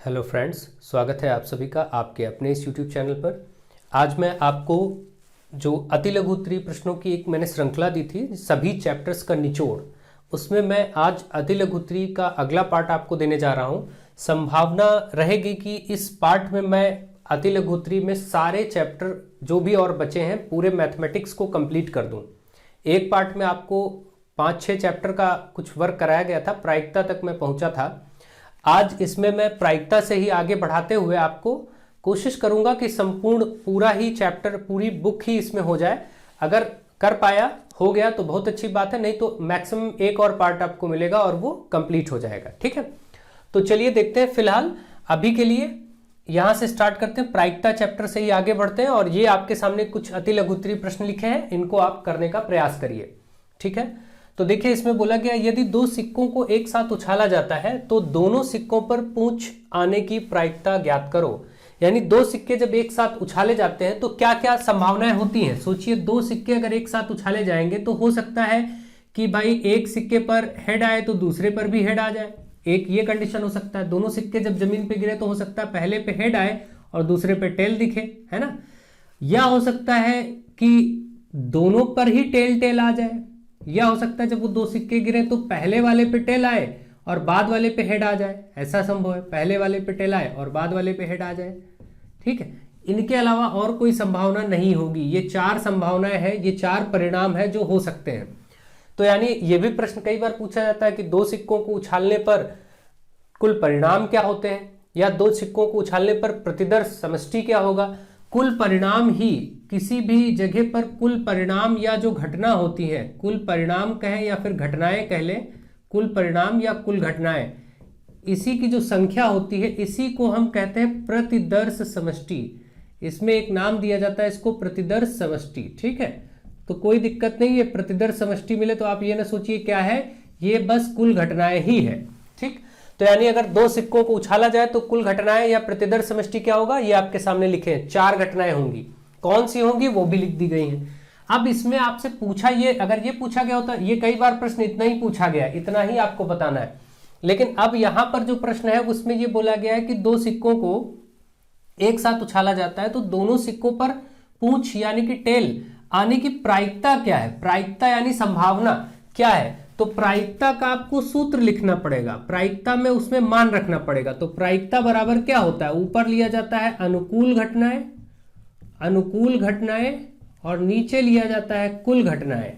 Hello friends, स्वागत है आप सभी का आपके अपने इस यूट्यूब चैनल पर। आज मैं आपको जो अति लघु उत्तरीय प्रश्नों की एक मैंने श्रृंखला दी थी, सभी चैप्टर्स का निचोड़, उसमें मैं आज अति लघु उत्तरीय का अगला पार्ट आपको देने जा रहा हूं। संभावना रहेगी कि इस पार्ट में मैं अति लघु उत्तरीय में सारे चैप्टर जो भी और बचे हैं पूरे मैथमेटिक्स को कंप्लीट कर दूं। एक पार्ट में आपको 5-6 चैप्टर का कुछ वर्क कराया गया था, प्रायिकता तक मैं पहुंचा था। आज इसमें मैं प्रायिकता से ही आगे बढ़ाते हुए आपको कोशिश करूंगा कि संपूर्ण पूरा ही चैप्टर, पूरी बुक ही इसमें हो जाए। अगर कर पाया, हो गया तो बहुत अच्छी बात है, नहीं तो मैक्सिमम एक और पार्ट आपको मिलेगा और वो कंप्लीट हो जाएगा। ठीक है, तो चलिए देखते हैं। फिलहाल अभी के लिए यहां से स्टार्ट करते हैं, प्रायिकता चैप्टर से ही आगे बढ़ते हैं। और ये आपके सामने कुछ अति लघु उत्तरीय प्रश्न लिखे हैं, इनको आप करने का प्रयास करिए। ठीक है, तो देखिए इसमें बोला गया यदि दो सिक्कों को एक साथ उछाला जाता है तो दोनों सिक्कों पर पूंछ आने की प्रायिकता ज्ञात करो। यानी दो सिक्के जब एक साथ उछाले जाते हैं तो क्या क्या संभावनाएं होती हैं। सोचिए, दो सिक्के अगर एक साथ उछाले जाएंगे तो हो सकता है कि भाई एक सिक्के पर हेड आए तो दूसरे पर भी हेड आ जाए, एक ये कंडीशन हो सकता है। दोनों सिक्के जब जमीन पे गिरे तो हो सकता है पहले पे हेड आए और दूसरे पे टेल दिखे, है ना। या हो सकता है कि दोनों पर ही टेल टेल आ जाए, या हो सकता है जब वो दो सिक्के गिरे तो पहले वाले पे टेल आए और बाद वाले पे हेड आ जाए। ऐसा संभव है, पहले वाले पे टेल आए और बाद वाले पे हेड आ जाए। ठीक है, इनके अलावा और कोई संभावना नहीं होगी। ये चार संभावनाएं हैं, ये चार परिणाम है जो हो सकते हैं। तो यानी ये भी प्रश्न कई बार पूछा जाता है कि दो सिक्कों को उछालने पर कुल परिणाम क्या होते हैं, या दो सिक्कों को उछालने पर प्रतिदर्श समष्टि क्या होगा। कुल परिणाम ही किसी भी जगह पर कुल परिणाम या जो घटना होती है, कुल परिणाम कहें या फिर घटनाएं कह लें, कुल परिणाम या कुल घटनाएं, इसी की जो संख्या होती है इसी को हम कहते हैं प्रतिदर्श समष्टि। इसमें एक नाम दिया जाता है इसको, प्रतिदर्श समष्टि। ठीक है, तो कोई दिक्कत नहीं है, प्रतिदर्श समष्टि मिले तो आप ये ना सोचिए क्या है, ये बस कुल घटनाएं ही है। ठीक, तो यानी अगर दो सिक्कों को उछाला जाए तो कुल घटनाएं या प्रतिदर्श समष्टि क्या होगा, ये आपके सामने लिखे हैं। चार घटनाएं होंगी, कौन सी होंगी वो भी लिख दी गई हैं। अब इसमें आपसे पूछा, ये अगर ये पूछा गया होता, ये कई बार प्रश्न इतना ही पूछा गया, इतना ही आपको बताना है। लेकिन अब यहां पर जो प्रश्न है उसमें ये बोला गया है कि दो सिक्कों को एक साथ उछाला जाता है तो दोनों सिक्कों पर पूंछ यानी कि टेल आने की प्रायिकता क्या है। प्रायिकता यानी संभावना क्या है, तो प्रायिकता का आपको सूत्र लिखना पड़ेगा, प्रायिकता में उसमें मान रखना पड़ेगा। तो प्रायिकता बराबर क्या होता है, ऊपर लिया जाता है अनुकूल घटनाएं, अनुकूल घटनाएं, और नीचे लिया जाता है कुल घटनाएं,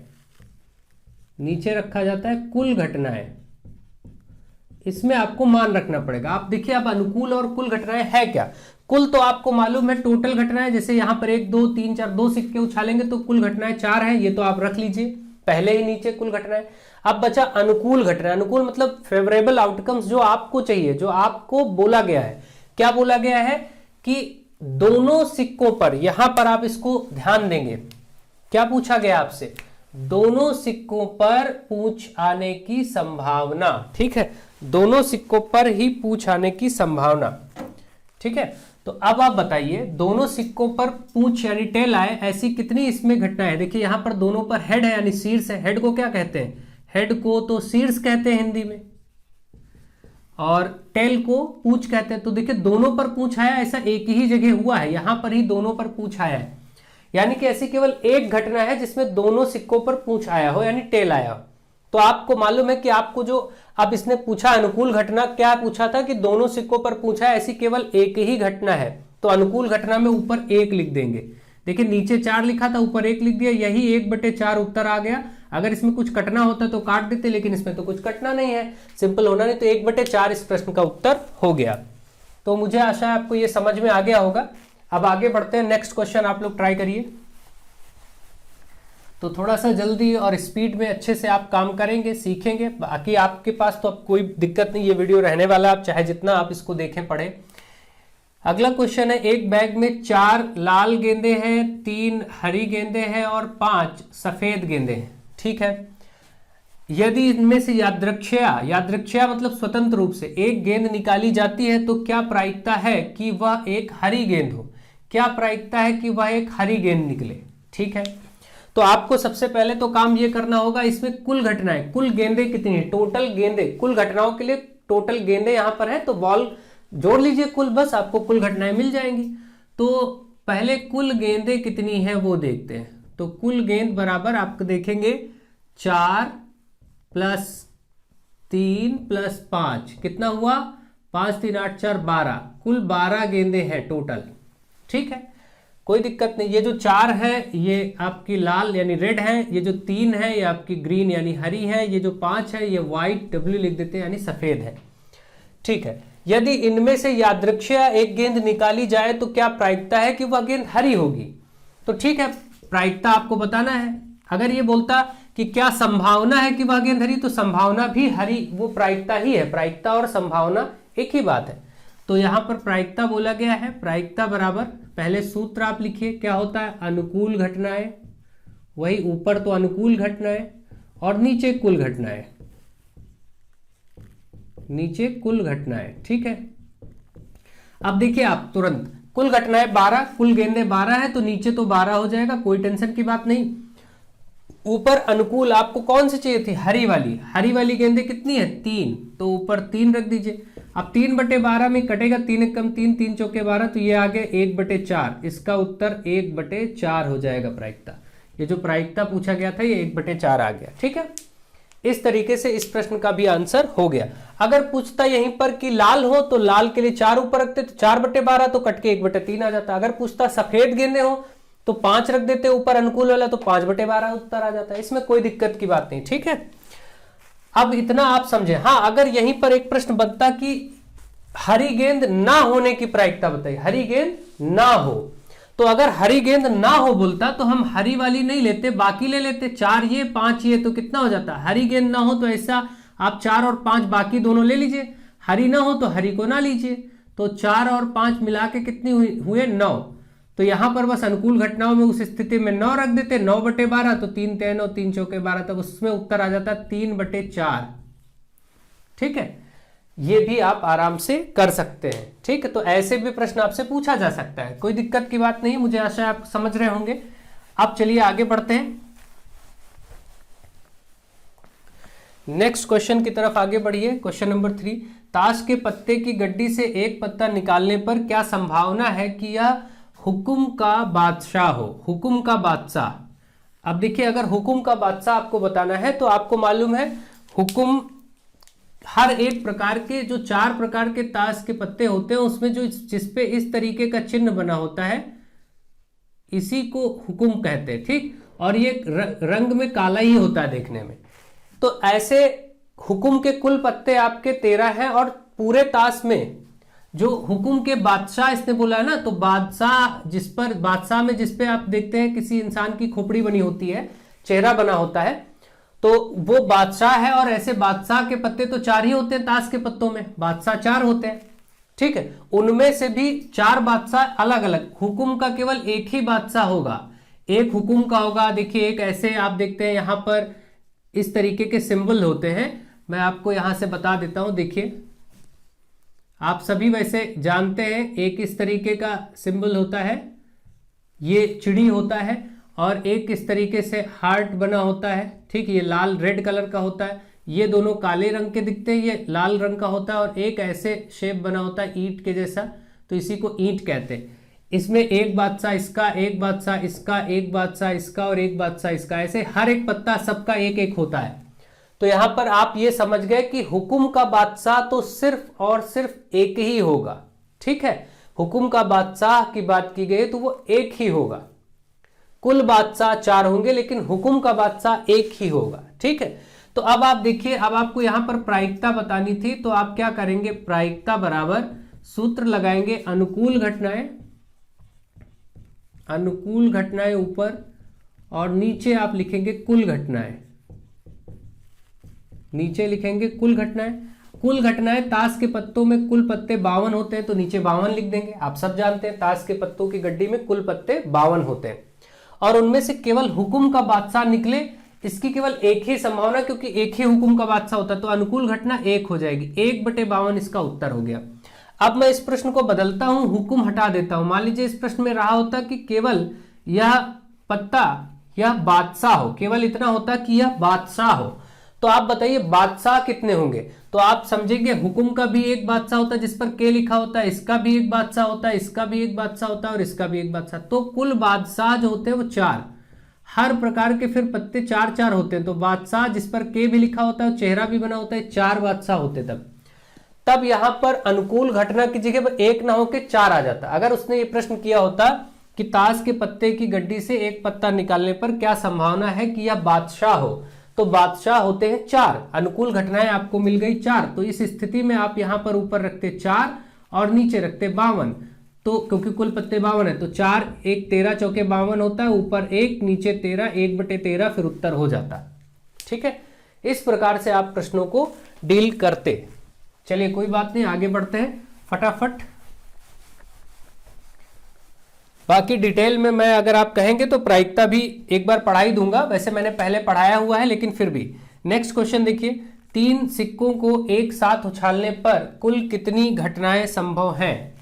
नीचे रखा जाता है कुल घटनाएं। इसमें आपको मान रखना पड़ेगा। आप देखिए अब अनुकूल और कुल घटनाएं है क्या। कुल तो आपको मालूम है टोटल घटनाएं, जैसे यहां पर 1 2 3 4 दो सिक्के उछालेंगे तो कुल घटनाएं 4 है, ये तो आप रख लीजिए पहले ही नीचे कुल घटनाएं। अब बचा अनुकूल घटना। अनुकूल मतलब फेवरेबल आउटकम्स, जो आपको चाहिए, जो आपको बोला गया है। क्या बोला गया है कि दोनों सिक्कों पर, यहां पर आप इसको ध्यान देंगे, क्या पूछा गया आपसे, दोनों सिक्कों पर पूंछ आने की संभावना। ठीक है, दोनों सिक्कों पर ही पूंछ आने की संभावना। ठीक है, तो अब आप बताइए दोनों सिक्कों पर पूंछ यानी टेल आए, ऐसी कितनी इसमें घटना है। देखिए यहां पर दोनों पर हेड है यानी शीर्ष है। हेड को क्या कहते हैं, हेड को तो शीर्ष कहते हैं हिंदी में, और टेल को पूंछ कहते हैं। तो देखिए दोनों पर पूंछ आया, ऐसा एक ही जगह हुआ है, यहां पर ही दोनों पर पूंछ आया है। यानी कि ऐसी केवल एक घटना है जिसमें दोनों सिक्कों पर पूंछ आया हो यानी टेल आया हो। तो आपको मालूम है कि आपको जो अब इसने पूछा अनुकूल घटना, क्या पूछा था कि दोनों सिक्कों पर पूछा है, ऐसी केवल एक ही घटना है। तो अनुकूल घटना में ऊपर 1 लिख देंगे। देखिए नीचे 4 लिखा था, ऊपर 1 लिख दिया, यही 1/4 उत्तर आ गया। अगर इसमें कुछ कटना होता तो काट देते, लेकिन इसमें तो कुछ कटना नहीं है, सिंपल होना नहीं, तो 1/4 इस प्रश्न का उत्तर हो गया। तो मुझे आशा है आपको ये समझ में आ गया होगा। अब आगे बढ़ते हैं, नेक्स्ट क्वेश्चन आप लोग ट्राई करिए। तो थोड़ा सा जल्दी और स्पीड में अच्छे से आप काम करेंगे, सीखेंगे। बाकी आपके पास तो अब कोई दिक्कत नहीं, ये वीडियो रहने वाला, आप चाहे जितना आप इसको देखें पढ़ें। अगला क्वेश्चन है, एक बैग में 4 लाल गेंदे हैं, 3 हरी गेंदे हैं और 5 सफेद गेंदे हैं। ठीक है, यदि इनमें से यादृच्छया, यादृच्छया मतलब स्वतंत्र रूप से एक गेंद निकाली जाती है तो क्या प्रायिकता है कि वह एक हरी गेंद हो। क्या प्रायिकता है कि वह एक हरी गेंद निकले। ठीक है, तो आपको सबसे पहले तो काम ये करना होगा, इसमें कुल घटनाएं, कुल गेंदे कितनी है, टोटल गेंदे, कुल घटनाओं के लिए टोटल गेंदे यहां पर है, तो बॉल जोड़ लीजिए कुल, बस आपको कुल घटनाएं मिल जाएंगी। तो पहले कुल गेंदें कितनी हैं वो देखते हैं। तो कुल गेंद बराबर आपको देखेंगे 4 + 3 + 5 कितना हुआ, 5 3 8 4 12, कुल 12 गेंदें हैं टोटल। ठीक है, कोई दिक्कत नहीं। ये जो 4 है ये आपकी लाल यानी रेड है, ये जो 3 है ये आपकी ग्रीन यानी हरी है, ये जो 5 है ये व्हाइट W लिख देते हैं यानी सफेद है। ठीक है, यदि इनमें से यादृच्छिक एक गेंद निकाली जाए तो क्या प्रायिकता है कि वह गेंद हरी होगी? तो ठीक है, प्रायिकता आपको बताना है। अगर ये बोलता कि क्या संभावना है कि वह गेंद हरी, तो संभावना भी हरी वो प्रायिकता ही है। प्रायिकता और संभावना एक ही बात है। तो यहां पर प्रायिकता बोला गया है, प्रायिकता बराबर पहले सूत्र आप लिखिए, क्या होता है, अनुकूल घटनाएं, वही ऊपर तो अनुकूल घटनाएं और नीचे कुल घटनाएं, नीचे कुल घटनाएं। ठीक है, अब देखिए आप तुरंत कुल घटनाएं 12, कुल गेंदें 12 है तो नीचे तो 12 हो जाएगा, कोई टेंशन की बात नहीं। ऊपर अनुकूल आपको कौन सी चाहिए थी, हरी वाली, हरी वाली गेंदें कितनी है 3, तो ऊपर 3 रख दीजिए। अब 3/12 में कटेगा, 3 × 3 3 × 12, तो ये आ गया 1/4। इसका उत्तर 1/4 हो जाएगा प्रायिकता। ये जो प्रायिकता पूछा गया था ये 1/4 आ गया। ठीक है, इस तरीके से इस प्रश्न का भी आंसर हो गया। अगर पूछता यहीं पर कि लाल हो तो लाल के लिए 4 ऊपर रखते तो 4/12 तो कट के 1/3 आ जाता। अगर पूछता सफेद गेंदें हो तो 5 रख देते ऊपर अनुकूल वाला, तो 5/12 उत्तर आ जाता है। इसमें कोई दिक्कत की बात नहीं। ठीक है, अब इतना आप समझे। हाँ, अगर यहीं पर एक प्रश्न बनता कि हरी गेंद ना होने की प्रायिकता बताइए, हरी गेंद ना हो, तो अगर हरी गेंद ना हो बोलता तो हम हरी वाली नहीं लेते, बाकी ले लेते, 4 ये 5 ये, तो कितना हो जाता, हरी गेंद ना हो तो ऐसा आप 4 और 5 बाकी दोनों ले लीजिए, हरी ना हो तो हरी को ना लीजिए, तो 4 और 5 मिला के कितनी हुए 9। तो यहां पर बस अनुकूल घटनाओं में उस स्थिति में 9 रख देते, 9/12, तो 3 × 9 3 × 12, तब उसमें उत्तर आ जाता 3/4। ठीक है, ये भी आप आराम से कर सकते हैं। ठीक है, तो ऐसे भी प्रश्न आपसे पूछा जा सकता है, कोई दिक्कत की बात नहीं। मुझे आशा है आप समझ रहे होंगे। अब चलिए आगे बढ़ते हैं, नेक्स्ट क्वेश्चन की तरफ आगे बढ़िए। क्वेश्चन नंबर 3, ताश के पत्ते की गड्डी से एक पत्ता निकालने पर क्या संभावना है कि यह हुकुम का बादशाह हो? हुकुम का बादशाह, अब देखिए अगर हुकुम का बादशाह आपको बताना है तो आपको मालूम है हुकुम हर एक प्रकार के जो 4 प्रकार के ताश के पत्ते होते हैं उसमें जो जिसपे इस तरीके का चिन्ह बना होता है इसी को हुकुम कहते हैं। ठीक, और ये रंग में काला ही होता है देखने में। तो ऐसे हुकुम के कुल पत्ते आपके 13 हैं और पूरे ताश में जो हुकुम के बादशाह इसने बोला है ना, तो बादशाह में जिसपे आप देखते हैं किसी इंसान की खोपड़ी बनी होती है, चेहरा बना होता है, तो वो बादशाह है। और ऐसे बादशाह के पत्ते तो 4 ही होते हैं, ताश के पत्तों में बादशाह 4 होते हैं। ठीक है, उनमें से भी 4 बादशाह अलग अलग, हुकुम का केवल एक ही बादशाह होगा, एक हुकुम का होगा। देखिए एक ऐसे आप देखते हैं यहां पर इस तरीके के सिंबल होते हैं, मैं आपको यहां से बता देता हूं। देखिए आप सभी वैसे जानते हैं एक इस तरीके का सिंबल होता है, ये चिड़ी होता है, और एक इस तरीके से हार्ट बना होता है। ठीक, ये लाल रेड कलर का होता है, ये दोनों काले रंग के दिखते हैं, ये लाल रंग का होता है, और एक ऐसे शेप बना होता है ईंट के जैसा, तो इसी को ईंट कहते हैं। इसमें एक बादशाह इसका, एक बादशाह इसका, एक बादशाह इसका और एक बादशाह इसका, ऐसे हर एक पत्ता सबका एक एक होता है। तो यहां पर आप ये समझ गए कि हुकुम का बादशाह तो सिर्फ और सिर्फ एक ही होगा। ठीक है, हुकुम का बादशाह की बात की गई तो वो एक ही होगा, कुल बादशाह 4 होंगे लेकिन हुकुम का बादशाह एक ही होगा। ठीक है, तो अब आप देखिए, अब आपको यहां पर प्रायिकता बतानी थी, तो आप क्या करेंगे, प्रायिकता बराबर सूत्र लगाएंगे अनुकूल घटनाएं, अनुकूल घटनाएं ऊपर, और नीचे आप लिखेंगे कुल घटनाएं, नीचे लिखेंगे कुल घटनाएं। कुल घटनाएं, ताश के पत्तों में कुल पत्ते 52 होते हैं, तो नीचे 52 लिख देंगे। आप सब जानते हैं ताश के पत्तों की गड्डी में कुल पत्ते 52 होते हैं, और उनमें से केवल हुकुम का बादशाह निकले, इसकी केवल एक ही संभावना, क्योंकि एक ही हुकुम का बादशाह होता है, तो अनुकूल घटना 1 हो जाएगी, 1/52 इसका उत्तर हो गया। अब मैं इस प्रश्न को बदलता हूं, हुकुम हटा देता हूं। मान लीजिए इस प्रश्न में रहा होता कि केवल यह पत्ता यह बादशाह हो, केवल इतना होता कि यह बादशाह हो, तो आप बताइए बादशाह कितने होंगे? तो आप समझेंगे हुकुम का भी एक बादशाह होता है जिस पर के लिखा होता है, इसका भी एक बादशाह होता है, इसका भी एक बादशाह होता है और इसका भी एक बादशाह। तो कुल बादशाह जो होते हैं वो 4, हर प्रकार के फिर पत्ते 4 4 होते हैं। तो बादशाह जिस पर के भी लिखा होता है, चेहरा भी बना होता है, 4 बादशाह होते तब यहां पर अनुकूल घटना की जगह पर 1 ना होकर 4 आ जाता। अगर उसने ये प्रश्न किया होता कि ताश के पत्ते की गड्डी से एक पत्ता निकालने पर क्या संभावना है कि यह बादशाह हो, तो बादशाह होते हैं 4, अनुकूल घटनाएं आपको मिल गई 4। तो इस स्थिति में आप यहां पर ऊपर रखते 4 और नीचे रखते 52। तो क्योंकि कुल पत्ते 52 है तो 4 1 13 चौके 52 होता है, ऊपर 1 नीचे 13, 1/13 फिर उत्तर हो जाता। ठीक है, इस प्रकार से आप प्रश्नों को डील करते। चलिए कोई बात नहीं, आगे बढ़ते हैं फटाफट। बाकी डिटेल में मैं अगर आप कहेंगे तो प्रायिकता भी एक बार पढ़ा ही दूंगा, वैसे मैंने पहले पढ़ाया हुआ है लेकिन फिर भी। नेक्स्ट क्वेश्चन देखिए, 3 सिक्कों को एक साथ उछालने पर कुल कितनी घटनाएं संभव हैं?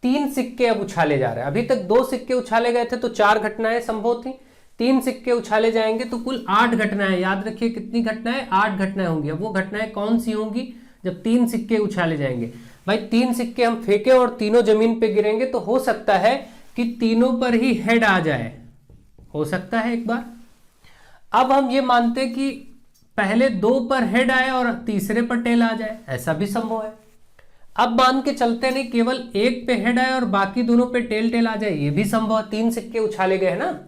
3 सिक्के अब उछाले जा रहे हैं। अभी तक 2 सिक्के उछाले गए थे तो 4 घटनाएं संभव थी, 3 सिक्के उछाले जाएंगे तो कुल 8 घटनाएं। याद रखिए कितनी घटनाएं? 8 घटनाएं होंगी। अब वो घटनाएं कौन सी होंगी जब 3 सिक्के उछाले जाएंगे? भाई 3 सिक्के हम फेंके और तीनों जमीन पे गिरेंगे तो हो सकता है कि तीनों पर ही हेड आ जाए, हो सकता है एक बार। अब हम ये मानते कि पहले 2 पर हेड आए और तीसरे पर टेल आ जाए, ऐसा भी संभव है। अब मान के चलते नहीं केवल एक पे हेड आए और बाकी दोनों पे टेल आ जाए, ये भी संभव है। 3 सिक्के उछाले गए ना,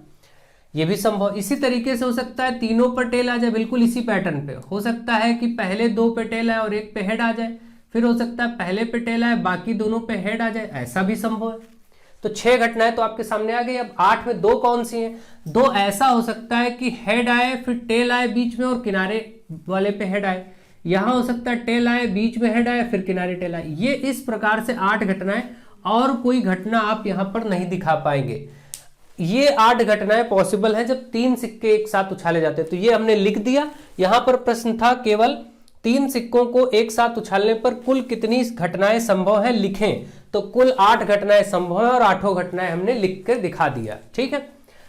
ये भी संभव। इसी तरीके से हो सकता है तीनों पर टेल आ जाए, बिल्कुल इसी पैटर्न पे। हो सकता है कि पहले 2 पे टेल आए और एक पे हेड आ जाए, फिर हो सकता है पहले पे टेल आए बाकी दोनों पे हेड आ जाए, ऐसा भी संभव है। तो 6 घटनाएं तो आपके सामने आ गई। अब 8 में 2 कौन सी हैं? 2 ऐसा हो सकता है कि हेड आए फिर टेल आए बीच में और किनारे वाले पे हेड आए। यहां हो सकता है टेल आए बीच में हेड आए फिर किनारे टेल आए। ये इस प्रकार से 8 घटनाएं, और कोई घटना आप यहां पर नहीं दिखा पाएंगे। ये 8 घटनाएं पॉसिबल हैं जब 3 सिक्के एक साथ उछाले जाते हैं। तो ये हमने लिख दिया। यहां पर प्रश्न था केवल 3 सिक्कों को एक साथ उछालने पर कुल कितनी घटनाएं संभव है लिखें। तो कुल 8 घटनाएं संभव है और 8 घटनाएं हमने लिख कर दिखा दिया। ठीक है,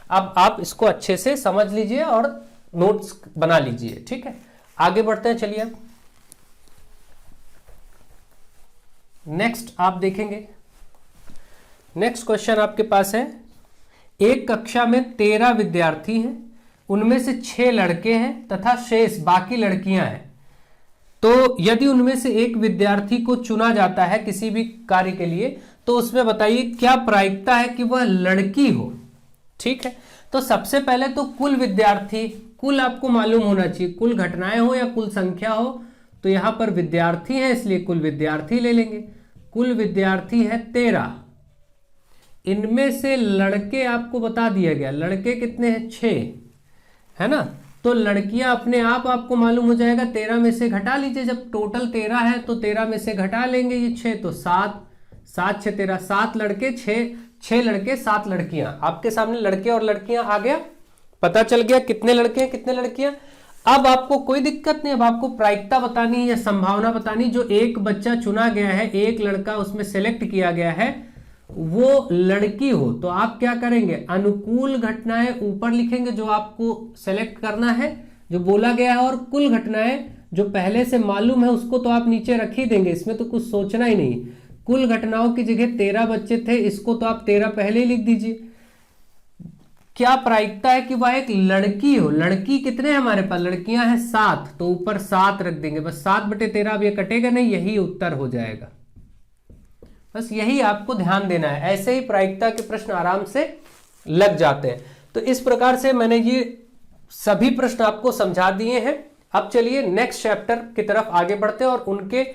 अब आप इसको अच्छे से समझ लीजिए और नोट्स बना लीजिए। ठीक है, आगे बढ़ते हैं। चलिए नेक्स्ट आप देखेंगे, नेक्स्ट क्वेश्चन आपके पास है, एक कक्षा में 13 विद्यार्थी हैं, उनमें से 6 लड़के हैं तथा शेष बाकी लड़कियां हैं। तो यदि उनमें से एक विद्यार्थी को चुना जाता है किसी भी कार्य के लिए, तो उसमें बताइए क्या प्रायिकता है कि वह लड़की हो। ठीक है, तो सबसे पहले तो कुल विद्यार्थी, कुल आपको मालूम होना चाहिए, कुल घटनाएं हो या कुल संख्या हो। तो यहां पर विद्यार्थी है इसलिए कुल विद्यार्थी ले लेंगे। कुल विद्यार्थी है 13, इनमें से लड़के आपको बता दिया गया, लड़के कितने हैं? 6 है ना। तो लड़कियां अपने आप आपको मालूम हो जाएगा, 13 में से घटा लीजिए। जब टोटल 13 है तो 13 में से घटा लेंगे ये 6, तो 7 7 6 13, 7 लड़के 6 लड़के 7 लड़कियां। आपके सामने लड़के और लड़कियां आ गया, पता चल गया कितने लड़के हैं कितने लड़कियां। अब आपको कोई दिक्कत नहीं, अब आपको प्रायिकता बतानी है या संभावना बतानी। जो एक बच्चा चुना गया है, एक लड़का उसमें सेलेक्ट किया गया है, वो लड़की हो, तो आप क्या करेंगे? अनुकूल घटनाएं ऊपर लिखेंगे जो आपको सेलेक्ट करना है, जो बोला गया है, और कुल घटनाएं जो पहले से मालूम है उसको तो आप नीचे रख ही देंगे, इसमें तो कुछ सोचना ही नहीं। कुल घटनाओं की जगह 13 बच्चे थे, इसको तो आप 13 पहले ही लिख दीजिए। क्या प्रायिकता है कि वह एक लड़की हो? लड़की कितने हैं हमारे पास? लड़कियां हैं 7, तो ऊपर 7 रख देंगे बस। 7/13, अब ये कटेगा नहीं, यही उत्तर हो जाएगा। बस यही आपको ध्यान देना है, ऐसे ही प्रायिकता के प्रश्न आराम से लग जाते हैं। तो इस प्रकार से मैंने ये सभी प्रश्न आपको समझा दिए हैं। अब चलिए नेक्स्ट चैप्टर की तरफ आगे बढ़ते हैं और उनके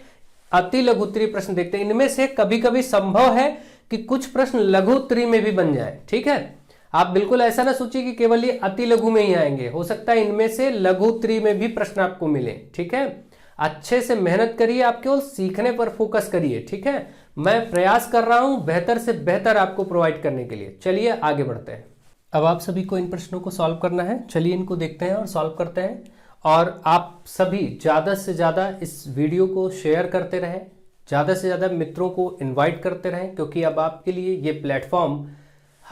अति लघु उत्तरीय प्रश्न देखते हैं। इनमें से कभी कभी संभव है कि कुछ प्रश्न लघु उत्तरीय में भी बन जाए। ठीक है, आप बिल्कुल ऐसा ना सोचिए कि केवल ये अति लघु में ही आएंगे, हो सकता है इनमें से लघु उत्तरीय में भी प्रश्न आपको मिले। ठीक है, अच्छे से मेहनत करिए, आप केवल सीखने पर फोकस करिए। ठीक है, मैं प्रयास कर रहा हूं बेहतर से बेहतर आपको प्रोवाइड करने के लिए। चलिए आगे बढ़ते हैं। अब आप सभी को इन प्रश्नों को सॉल्व करना है। चलिए इनको देखते हैं और सॉल्व करते हैं। और आप सभी ज़्यादा से ज़्यादा इस वीडियो को शेयर करते रहें, ज़्यादा से ज़्यादा मित्रों को इनवाइट करते रहें, क्योंकि अब आपके लिए ये प्लेटफॉर्म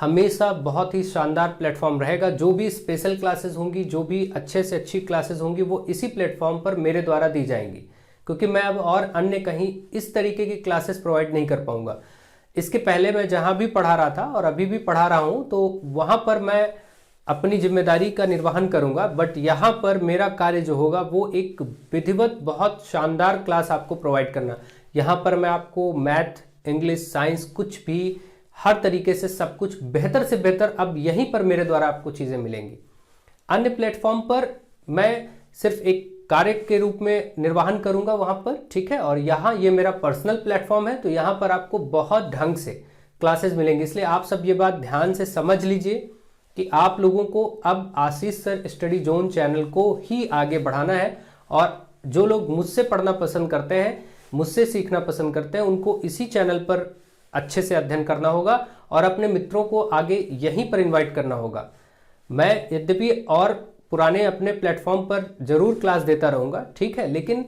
हमेशा बहुत ही शानदार प्लेटफॉर्म रहेगा। जो भी स्पेशल क्लासेस होंगी, जो भी अच्छे से अच्छी क्लासेस होंगी, वो इसी प्लेटफॉर्म पर मेरे द्वारा दी जाएंगी, क्योंकि मैं अब और अन्य कहीं इस तरीके की क्लासेस प्रोवाइड नहीं कर पाऊंगा। इसके पहले मैं जहां भी पढ़ा रहा था और अभी भी पढ़ा रहा हूं, तो वहां पर मैं अपनी जिम्मेदारी का निर्वहन करूंगा, बट यहाँ पर मेरा कार्य जो होगा वो एक विधिवत बहुत शानदार क्लास आपको प्रोवाइड करना। यहाँ पर मैं आपको मैथ, इंग्लिश, साइंस, कुछ भी हर तरीके से सब कुछ बेहतर से बेहतर अब यहीं पर मेरे द्वारा आपको चीज़ें मिलेंगी। अन्य प्लेटफॉर्म पर मैं सिर्फ एक कार्य के रूप में निर्वहन करूंगा वहां पर, ठीक है। और यहाँ ये मेरा पर्सनल प्लेटफॉर्म है, तो यहाँ पर आपको बहुत ढंग से क्लासेस मिलेंगी। इसलिए आप सब ये बात ध्यान से समझ लीजिए कि आप लोगों को अब आशीष सर स्टडी जोन चैनल को ही आगे बढ़ाना है, और जो लोग मुझसे पढ़ना पसंद करते हैं, मुझसे सीखना पसंद करते हैं, उनको इसी चैनल पर अच्छे से अध्ययन करना होगा और अपने मित्रों को आगे यहीं पर इनवाइट करना होगा। मैं यद्यपि और पुराने अपने प्लेटफॉर्म पर जरूर क्लास देता रहूंगा, ठीक है, लेकिन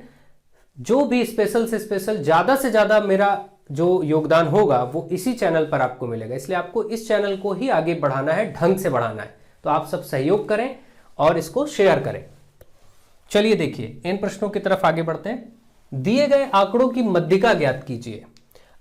जो भी स्पेशल से स्पेशल, ज़्यादा से ज़्यादा मेरा जो योगदान होगा वो इसी चैनल पर आपको मिलेगा। इसलिए आपको इस चैनल को ही आगे बढ़ाना है, ढंग से बढ़ाना है। तो आप सब सहयोग करें और इसको शेयर करें। चलिए देखिए, इन प्रश्नों की तरफ आगे बढ़ते हैं। दिए गए आंकड़ों की मध्यिका ज्ञात कीजिए।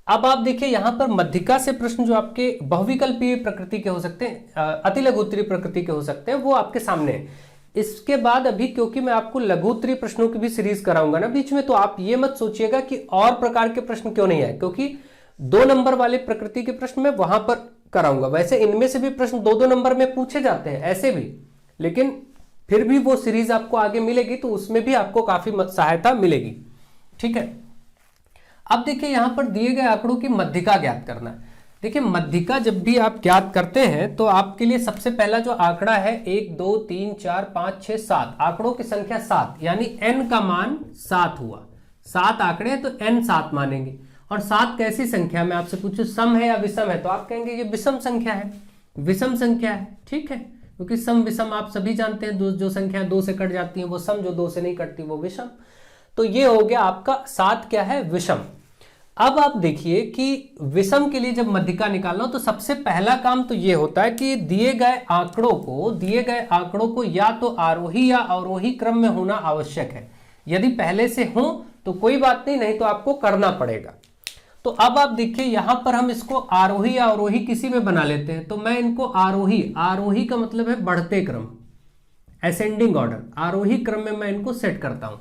अब आप देखिए, यहां पर मध्यिका से प्रश्न जो आपके बहुविकल्पीय प्रकृति के हो सकते हैं, अति लघु उत्तरीय प्रकृति के हो सकते हैं, वो आपके सामने है। इसके बाद अभी क्योंकि मैं आपको लघु उत्तरीय प्रश्नों की भी सीरीज कराऊंगा ना बीच में, तो आप ये मत सोचिएगा कि और प्रकार के प्रश्न क्यों नहीं आए, क्योंकि 2 नंबर वाले प्रकृति के प्रश्न मैं वहां पर कराऊंगा। वैसे इनमें से भी प्रश्न 2-2 नंबर में पूछे जाते हैं ऐसे भी, लेकिन फिर भी वो सीरीज आपको आगे मिलेगी, तो उसमें भी आपको काफी सहायता मिलेगी, ठीक है। अब देखिए, यहां पर दिए गए आंकड़ों की मध्यिका ज्ञात करना। देखिए, मध्यिका जब भी आप ज्ञात करते हैं तो आपके लिए सबसे पहला जो आंकड़ा है 1 2 3 4 5 6 7, आंकड़ों की संख्या 7, यानी n का मान 7 हुआ। 7 आंकड़े हैं तो n 7 मानेंगे। और 7 कैसी संख्या, मैं आपसे पूछूं सम है या विषम है, तो आप कहेंगे ये विषम संख्या है, विषम संख्या है, ठीक है, क्योंकि सम विषम आप सभी जानते हैं, जो संख्या 2 से कट जाती है वो सम, जो 2 से नहीं कटती वो विषम। तो ये हो गया आपका 7 क्या है, विषम। अब आप देखिए कि विषम के लिए जब मध्यिका निकालना हो तो सबसे पहला काम तो ये होता है कि दिए गए आंकड़ों को या तो आरोही या अवरोही क्रम में होना आवश्यक है। यदि पहले से हो तो कोई बात नहीं तो आपको करना पड़ेगा। तो अब आप देखिए, यहां पर हम इसको आरोही या अवरोही किसी में बना लेते हैं। तो मैं इनको आरोही का मतलब है बढ़ते क्रम, असेंडिंग ऑर्डर, आरोही क्रम में मैं इनको सेट करता हूं।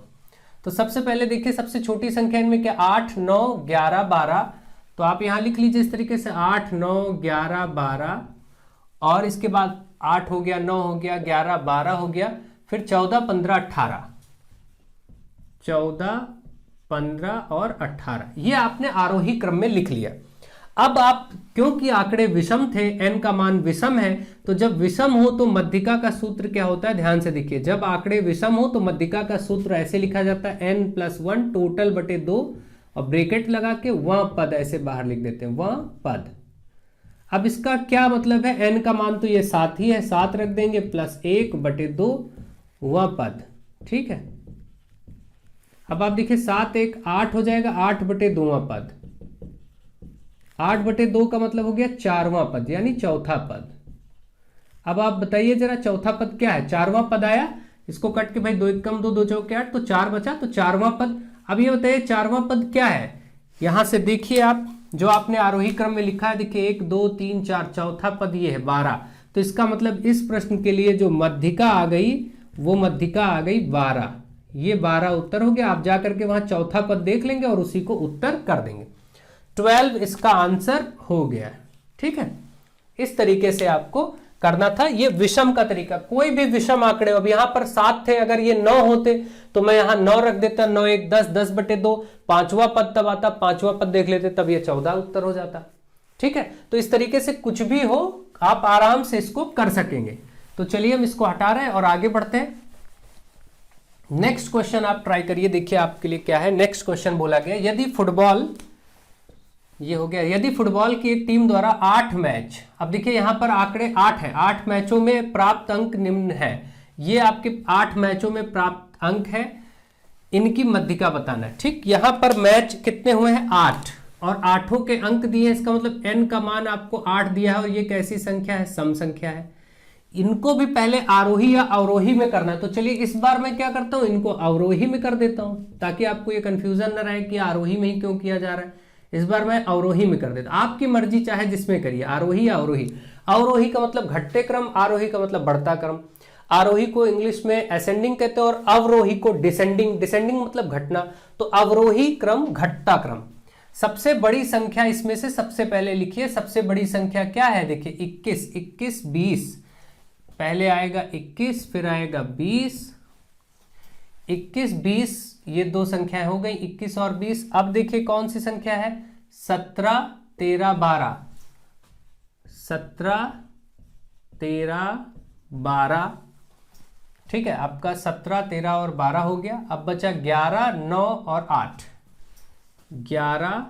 तो सबसे पहले देखिए, सबसे छोटी संख्या इनमें क्या, 8 9 11 12, तो आप यहां लिख लीजिए इस तरीके से 8 9 11 12, और इसके बाद 8 हो गया, 9 हो गया, 11 12 हो गया, फिर 14 15 18, 14 15 और 18, ये आपने आरोही क्रम में लिख लिया। अब आप, क्योंकि आंकड़े विषम थे, n का मान विषम है, तो जब विषम हो तो मध्यिका का सूत्र क्या होता है, ध्यान से देखिए। जब आंकड़े विषम हो तो मध्यिका का सूत्र ऐसे लिखा जाता है, n+1 टोटल बटे 2, और ब्रैकेट लगा के वह पद ऐसे बाहर लिख देते हैं, वह पद। अब इसका क्या मतलब है, n का मान तो ये 7 ही है, 7 रख देंगे, +1 बटे 2 वह पद, ठीक है। अब आप देखिए 7 1 8 हो जाएगा, 8 बटे 2वां पद, 8 बटे 2 का मतलब हो गया 4वां पद, यानी चौथा पद। अब आप बताइए जरा, चौथा पद क्या है, 4वां पद आया, इसको कट के भाई 2 1 कम 2 2 चौके 8, तो 4 बचा, तो 4वां पद। अब ये बताइए 4वां पद क्या है, यहां से देखिए आप, जो आपने आरोही क्रम में लिखा है, देखिए 1 2 3 4, चौथा पद ये है 12। तो इसका मतलब इस प्रश्न के लिए जो मध्यिका आ गई, वो मध्यिका आ गई 12। ये 12 उत्तर हो गया। आप जाकर के वहां चौथा पद देख लेंगे और उसी को उत्तर कर देंगे। 12 इसका आंसर हो गया, ठीक है। इस तरीके से आपको करना था, ये विषम का तरीका। कोई भी विषम आंकड़े, अब यहां पर 7 थे, अगर ये 9 होते तो मैं यहां 9 रख देता, 9 1 10, 10 बटे 2, 5वां पद तब आता, 5वां पद देख लेते, तब ये 14 उत्तर हो जाता, ठीक है। तो इस तरीके से कुछ भी हो, आप आराम से इसको कर सकेंगे। तो चलिए हम इसको हटा रहे हैं और आगे बढ़ते हैं। नेक्स्ट क्वेश्चन आप ट्राई करिए, देखिए आपके लिए क्या है। नेक्स्ट क्वेश्चन बोला गया, यदि फुटबॉल, ये हो गया, यदि फुटबॉल की एक टीम द्वारा 8 मैच, अब देखिए यहां पर आंकड़े 8 है, 8 मैचों में प्राप्त अंक निम्न है, ये आपके 8 मैचों में प्राप्त अंक है, इनकी मध्यिका बताना है, ठीक। यहां पर मैच कितने हुए हैं, 8, और आठों के अंक दिए हैं, इसका मतलब n का मान आपको 8 दिया है और ये कैसी संख्या है, सम संख्या है। इनको भी पहले आरोही या अवरोही में करना है, तो चलिए इस बार मैं क्या करता हूं, इनको अवरोही में कर देता हूं ताकि आपको ये कंफ्यूजन न रहे कि आरोही में ही क्यों किया जा रहा है। इस बार मैं अवरोही में कर देता, आपकी मर्जी चाहे जिसमें करिए, आरोही या अवरोही। अवरोही का मतलब घटते क्रम, आरोही का मतलब बढ़ता क्रम। आरोही को इंग्लिश में असेंडिंग कहते हैं और अवरोही को डिसेंडिंग। डिसेंडिंग मतलब घटना, तो अवरोही क्रम घटता क्रम। सबसे बड़ी संख्या इसमें से सबसे पहले लिखिए, सबसे बड़ी संख्या क्या है, देखिए 21, 21, 20, पहले आएगा 21 फिर आएगा 20, 21, 20 ये दो संख्याएं हो गई, 21 और 20। अब देखिए कौन सी संख्या है, 17, 13, 12, 17, 13, 12, ठीक है, आपका 17, 13 और 12 हो गया। अब बचा 11, 9 और 8, 11,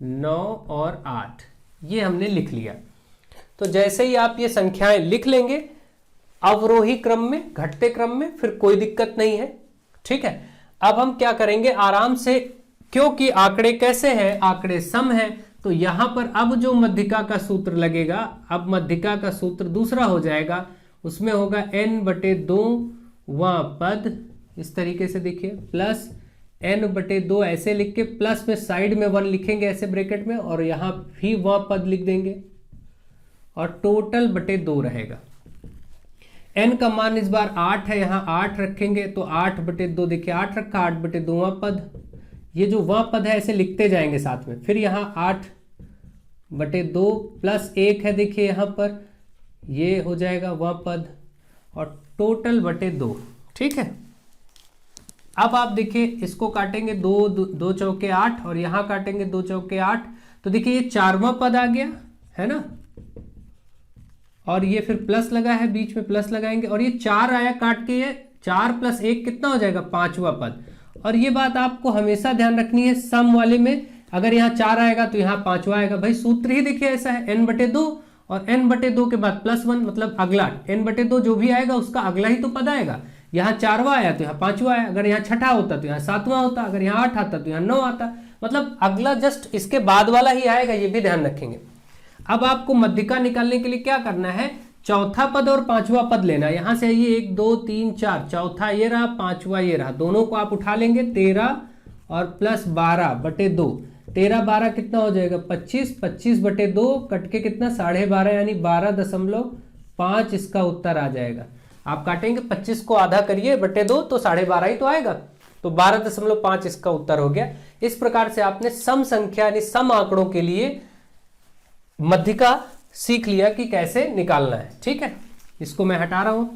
9 और 8 ये हमने लिख लिया। तो जैसे ही आप ये संख्याएं लिख लेंगे अवरोही क्रम में, घटते क्रम में, फिर कोई दिक्कत नहीं है, ठीक है। अब हम क्या करेंगे आराम से, क्योंकि आंकड़े कैसे हैं, आंकड़े सम हैं, तो यहां पर अब जो मध्यिका का सूत्र लगेगा, अब मध्यिका का सूत्र दूसरा हो जाएगा, उसमें होगा n/2 वहां पद, इस तरीके से देखिए, प्लस n/2 ऐसे लिख के प्लस में साइड में 1 लिखेंगे ऐसे ब्रैकेट में, और यहां भी वह पद लिख देंगे और टोटल बटे 2 रहेगा। n का मान इस बार 8 है, यहां 8 रखेंगे तो 8/2, देखिए 8 रखा, 8/2 वह पद, ये जो वह पद है ऐसे लिखते जाएंगे साथ में, फिर यहां 8/2 प्लस 1 है, देखिए यहां पर ये हो जाएगा वह पद और टोटल बटे 2, ठीक है। अब आप देखिए इसको काटेंगे, 2 चौके 8 और यहां काटेंगे 2 चौके 8, तो देखिए ये 4वां पद आ गया है ना, और ये फिर प्लस लगा है, बीच में प्लस लगाएंगे, और ये 4 आया काट के, ये 4 + 1 कितना हो जाएगा, 5वां पद। और ये बात आपको हमेशा ध्यान रखनी है, सम वाले में अगर यहाँ 4 आएगा तो यहाँ 5वां आएगा, भाई सूत्र ही देखिए ऐसा है, n/2 और n/2 के बाद +1, मतलब अगला n/2 जो भी आएगा उसका अगला ही तो पद आएगा। यहाँ 4वां आया तो यहाँ 5वां आया, अगर यहाँ 6ठा होता तो यहाँ 7वां होता, अगर यहाँ 8 आता तो यहाँ 9 आता, मतलब अगला जस्ट इसके बाद वाला ही आएगा, ये भी ध्यान रखेंगे। अब आपको मध्यिका निकालने के लिए क्या करना है, चौथा पद और 5वां पद लेना, यहां से ये 1 2 3 4, चौथा ये रहा, 5वां ये रहा, दोनों को आप उठा लेंगे, 13 और प्लस 12/2, 13 12 कितना हो जाएगा, 25, 25/2 कट के कितना, 12.5 यानी 12.5 इसका उत्तर आ जाएगा। आप काटेंगे 25 को आधा करिए /2 तो 12.5 ही तो आएगा, तो 12.5 इसका उत्तर हो गया। इस प्रकार से आपने सम संख्या यानी सम आंकड़ों के लिए मध्यिका सीख लिया कि कैसे निकालना है, ठीक है। इसको मैं हटा रहा हूं।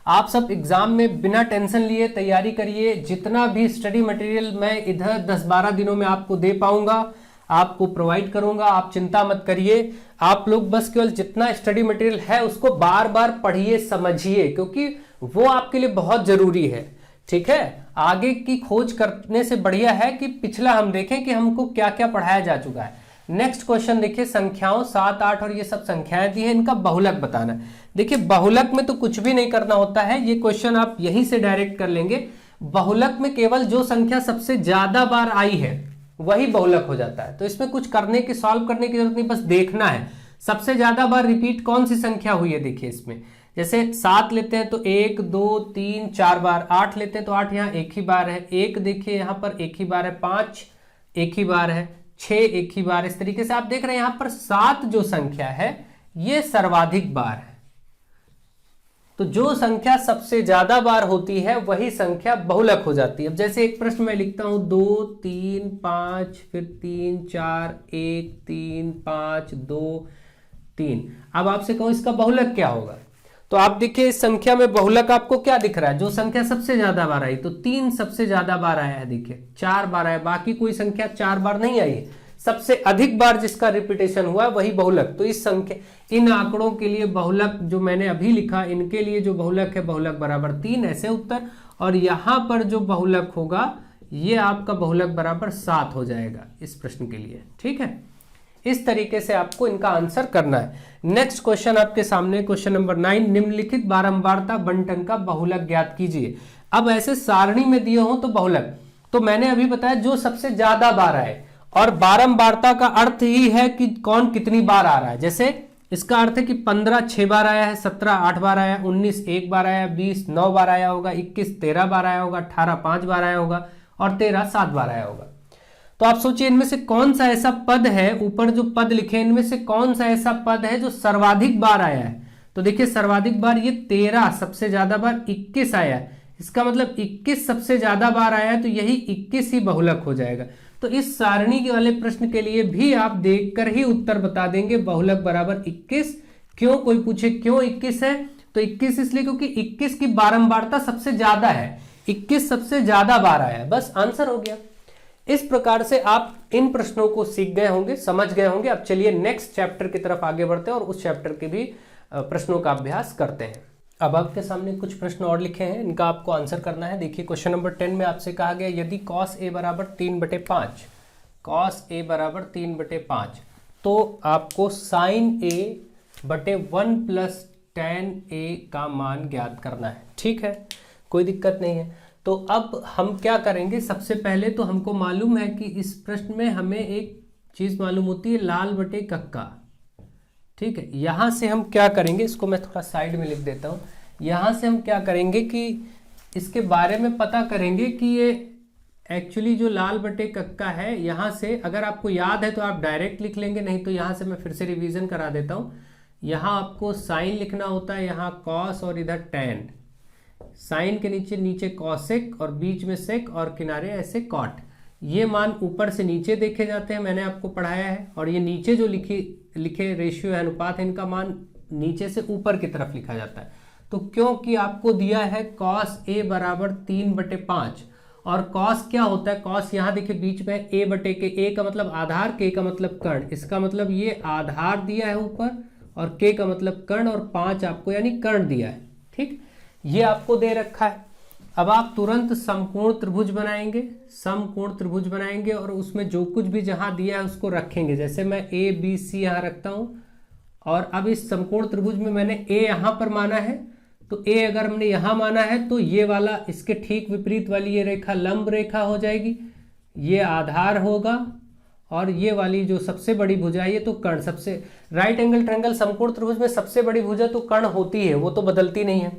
आप सब एग्जाम में बिना टेंशन लिए तैयारी करिए, जितना भी स्टडी मटेरियल मैं इधर 10-12 दिनों में आपको दे पाऊंगा आपको प्रोवाइड करूंगा, आप चिंता मत करिए। आप लोग बस केवल जितना स्टडी मटेरियल है उसको बार बार पढ़िए, समझिए, क्योंकि वो आपके लिए बहुत जरूरी है, ठीक है। आगे की खोज करने से बढ़िया है कि पिछला हम देखें कि हमको क्या क्या पढ़ाया जा चुका है। नेक्स्ट क्वेश्चन देखिए, संख्याओं 7, 8 और ये सब संख्याएं दी है, इनका बहुलक बताना है। देखिए बहुलक में तो कुछ भी नहीं करना होता है, ये क्वेश्चन आप यहीं से डायरेक्ट कर लेंगे। बहुलक में केवल जो संख्या सबसे ज्यादा बार आई है वही बहुलक हो जाता है, तो इसमें कुछ करने की, सॉल्व करने की जरूरत नहीं, बस देखना है सबसे ज्यादा बार रिपीट कौन सी संख्या हुई है। देखिए इसमें जैसे 7 लेते हैं तो 1 2 3 4 बार, 8 लेते हैं तो 8 यहाँ एक ही बार है, 1 देखिए यहाँ पर एक ही बार है, 5 एक ही बार है, 6 एक ही बार। इस तरीके से आप देख रहे हैं यहाँ पर 7 जो संख्या है ये सर्वाधिक बार है, तो जो संख्या सबसे ज्यादा बार होती है वही संख्या बहुलक हो जाती है। अब जैसे एक प्रश्न में लिखता हूं 2 3 5 फिर 3 4 1 3 5 2 3, अब आपसे कहूं इसका बहुलक क्या होगा, तो आप देखिए इस संख्या में बहुलक आपको क्या दिख रहा है, जो संख्या सबसे ज्यादा बार आई, तो 3 सबसे ज्यादा बार आया है, देखिए 4 बार आया, बाकी कोई संख्या 4 बार नहीं आई है। सबसे अधिक बार जिसका रिपीटेशन हुआ है वही बहुलक। तो इस संख्या, इन आंकड़ों के लिए बहुलक जो मैंने अभी लिखा, इनके लिए जो बहुलक है बहुलक बराबर 3 ऐसे उत्तर, और यहां पर जो बहुलक होगा ये आपका बहुलक बराबर 7 हो जाएगा इस प्रश्न के लिए, ठीक है। इस तरीके से आपको इनका आंसर करना है। नेक्स्ट क्वेश्चन आपके सामने, क्वेश्चन नंबर 9, निम्नलिखित बारंबारता बंटन का बहुलक ज्ञात कीजिए। अब ऐसे सारणी में दिए हो तो बहुलक, तो मैंने अभी बताया जो सबसे ज्यादा बार आए, और बारंबारता का अर्थ ही है कि कौन कितनी बार आ रहा है। जैसे इसका अर्थ है कि 15 6 बार आया है, 17 8 बार आया, 19 1 बार आया, 20 9 बार आया होगा, 21 13 बार आया होगा, 18 5 बार आया होगा, और 13 7 बार आया होगा। तो आप सोचिए इनमें से कौन सा ऐसा पद है, ऊपर जो पद लिखे इनमें से कौन सा ऐसा पद है जो सर्वाधिक बार आया है। तो देखिए सर्वाधिक बार ये 13, सबसे ज्यादा बार 21 आया है। इसका मतलब 21 सबसे ज्यादा बार आया है, तो यही 21 ही बहुलक हो जाएगा। तो इस सारणी वाले प्रश्न के लिए भी आप देखकर ही उत्तर बता देंगे, बहुलक बराबर 21। क्यों, कोई पूछे क्यों 21 है, तो 21 इसलिए क्योंकि 21 की बारंबारता सबसे ज्यादा है, 21 सबसे ज्यादा बार आया है, बस आंसर हो गया। इस प्रकार से आप इन प्रश्नों को सीख गए होंगे, समझ गए होंगे। अब चलिए नेक्स्ट चैप्टर की तरफ आगे बढ़ते हैं और उस चैप्टर के भी प्रश्नों का अभ्यास करते हैं। अब आपके सामने कुछ प्रश्न और लिखे हैं, इनका आपको आंसर करना है। देखिए क्वेश्चन नंबर 10 में आपसे कहा गया यदि cos a बराबर 3/5, cos a बराबर 3/5, तो आपको sin a बटे 1 प्लस tan a का मान ज्ञात करना है। ठीक है, कोई दिक्कत नहीं है। तो अब हम क्या करेंगे, सबसे पहले तो हमको मालूम है कि इस प्रश्न में हमें एक चीज मालूम होती है, लाल बटे कक्का। ठीक है, यहां से हम क्या करेंगे, इसको मैं थोड़ा साइड में लिख देता हूं। यहां से हम क्या करेंगे कि इसके बारे में पता करेंगे कि ये एक्चुअली जो लाल बटे कक्का है, यहां से अगर आपको याद है तो आप डायरेक्ट लिख लेंगे, नहीं तो यहां से मैं फिर से रिवीजन करा देता हूं। यहां आपको साइन लिखना होता है, यहाँ कॉस और इधर टैन, साइन के नीचे नीचे कॉसेक और बीच में सेक और किनारे ऐसे कॉट। ये मान ऊपर से नीचे देखे जाते हैं, मैंने आपको पढ़ाया है। और ये नीचे जो लिखे रेशियो है, अनुपात है, इनका मान नीचे से ऊपर की तरफ लिखा जाता है। तो क्योंकि आपको दिया है cos a बराबर 3/5, और cos क्या होता है, cos यहाँ देखिए बीच में a बटे के, a का मतलब आधार, k का मतलब कर्ण। इसका मतलब ये आधार दिया है ऊपर और k का मतलब कर्ण, और 5 आपको यानी कर्ण दिया है। ठीक, ये आपको दे रखा है। अब आप तुरंत समकोण त्रिभुज बनाएंगे, समकोण त्रिभुज बनाएंगे और उसमें जो कुछ भी जहां दिया है उसको रखेंगे। जैसे मैं ए बी सी यहाँ रखता हूं, और अब इस समकोण त्रिभुज में मैंने ए यहां पर माना है, तो ए अगर हमने यहां माना है तो ये वाला इसके ठीक विपरीत वाली ये रेखा लंब रेखा हो जाएगी, ये आधार होगा, और ये वाली जो सबसे बड़ी भुजा है ये तो कर्ण। सबसे राइट एंगल ट्रायंगल समकोण त्रिभुज में सबसे बड़ी भुजा तो कर्ण होती है, वो तो बदलती नहीं है।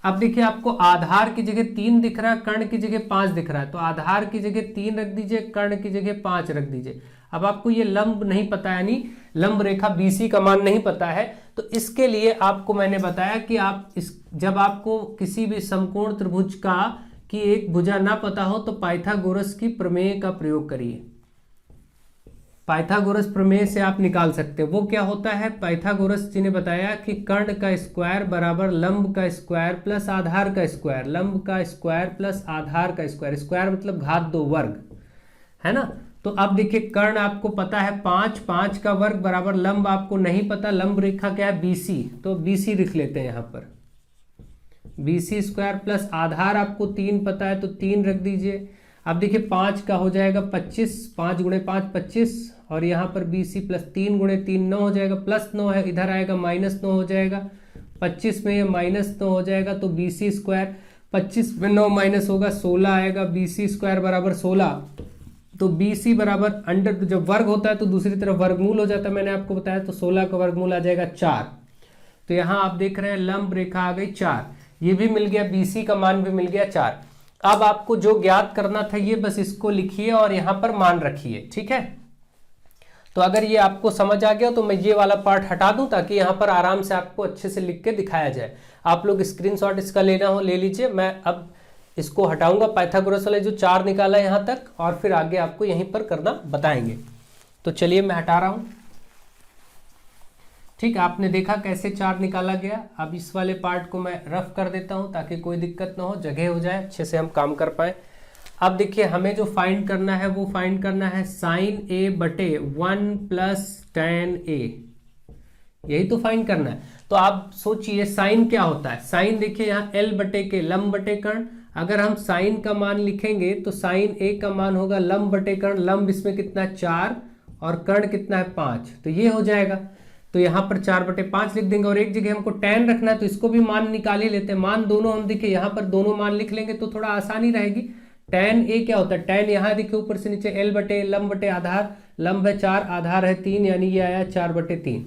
अब देखिए आपको आधार की जगह 3 दिख रहा है, कर्ण की जगह 5 दिख रहा है, तो आधार की जगह 3 रख दीजिए, कर्ण की जगह 5 रख दीजिए। अब आपको ये लंब नहीं पता, यानी लंब रेखा BC का मान नहीं पता है, तो इसके लिए आपको मैंने बताया कि आप जब आपको किसी भी समकोण त्रिभुज का की एक भुजा ना पता हो तो पाइथागोरस की प्रमेय का प्रयोग करिए। पाइथागोरस प्रमेय से आप निकाल सकते हो। वो क्या होता है, पाइथागोरस जी ने बताया कि कर्ण का स्क्वायर बराबर लंब का स्क्वायर प्लस आधार का स्क्वायर, लंब का स्क्वायर प्लस आधार का स्क्वायर, स्क्वायर मतलब घात 2 वर्ग, है ना। तो अब देखिए कर्ण आपको पता है 5, 5 का वर्ग बराबर लंब आपको नहीं पता, लंब रेखा क्या है BC, तो BC लिख लेते हैं यहाँ पर, BC स्क्वायर प्लस आधार आपको 3 पता है तो 3 रख दीजिए। अब देखिए 5 का हो जाएगा 25, 5 गुणे 5 25, और यहाँ पर BC प्लस 3 गुणे 3 9 हो जाएगा, प्लस 9 है इधर आएगा -9 हो जाएगा, 25 में ये -9 हो जाएगा, तो BC स्क्वायर 25 में 9 माइनस होगा 16 आएगा, BC स्क्वायर बराबर 16। तो BC बराबर अंडर, जब वर्ग होता है तो दूसरी तरफ वर्गमूल हो जाता है, मैंने आपको बताया, तो 16 का वर्गमूल आ जाएगा 4। तो यहाँ आप देख रहे हैं लंब रेखा आ गई 4, ये भी मिल गया, BC का मान भी मिल गया 4। अब आपको जो ज्ञात करना था ये बस इसको लिखिए और यहाँ पर मान रखिए। ठीक है, तो अगर ये आपको समझ आ गया तो मैं ये वाला पार्ट हटा दूं ताकि यहाँ पर आराम से आपको अच्छे से लिख के दिखाया जाए। आप लोग स्क्रीनशॉट इसका लेना हो ले लीजिए, मैं अब इसको हटाऊंगा, पाइथागोरस वाले जो 4 निकाला यहाँ तक, और फिर आगे आपको यहीं पर करना बताएंगे। तो चलिए मैं हटा रहा हूँ। ठीक, आपने देखा कैसे 4 निकाला गया। अब इस वाले पार्ट को मैं रफ कर देता हूँ ताकि कोई दिक्कत ना हो, जगह हो जाए, अच्छे से हम काम कर पाए। अब देखिए हमें जो फाइंड करना है वो फाइंड करना है साइन ए बटे 1 प्लस tan a, यही तो फाइंड करना है। तो आप सोचिए साइन क्या होता है, साइन देखिए यहाँ L बटे के, लंब बटे कर्ण। अगर हम साइन का मान लिखेंगे तो साइन a का मान होगा लंब बटे कर्ण, लंब इसमें कितना है 4 और कर्ण कितना है 5, तो ये हो जाएगा। तो यहाँ पर 4/5 लिख देंगे, और एक जगह हमको tan रखना है तो इसको भी मान निकाल ही लेते हैं। मान दोनों हम देखिए यहाँ पर दोनों मान लिख लेंगे तो थोड़ा आसानी रहेगी। tan a क्या होता है, tan यहाँ देखिए ऊपर से नीचे l बटे लंब बटे आधार, लंब है 4 आधार है 3, यानी ये आया 4/3।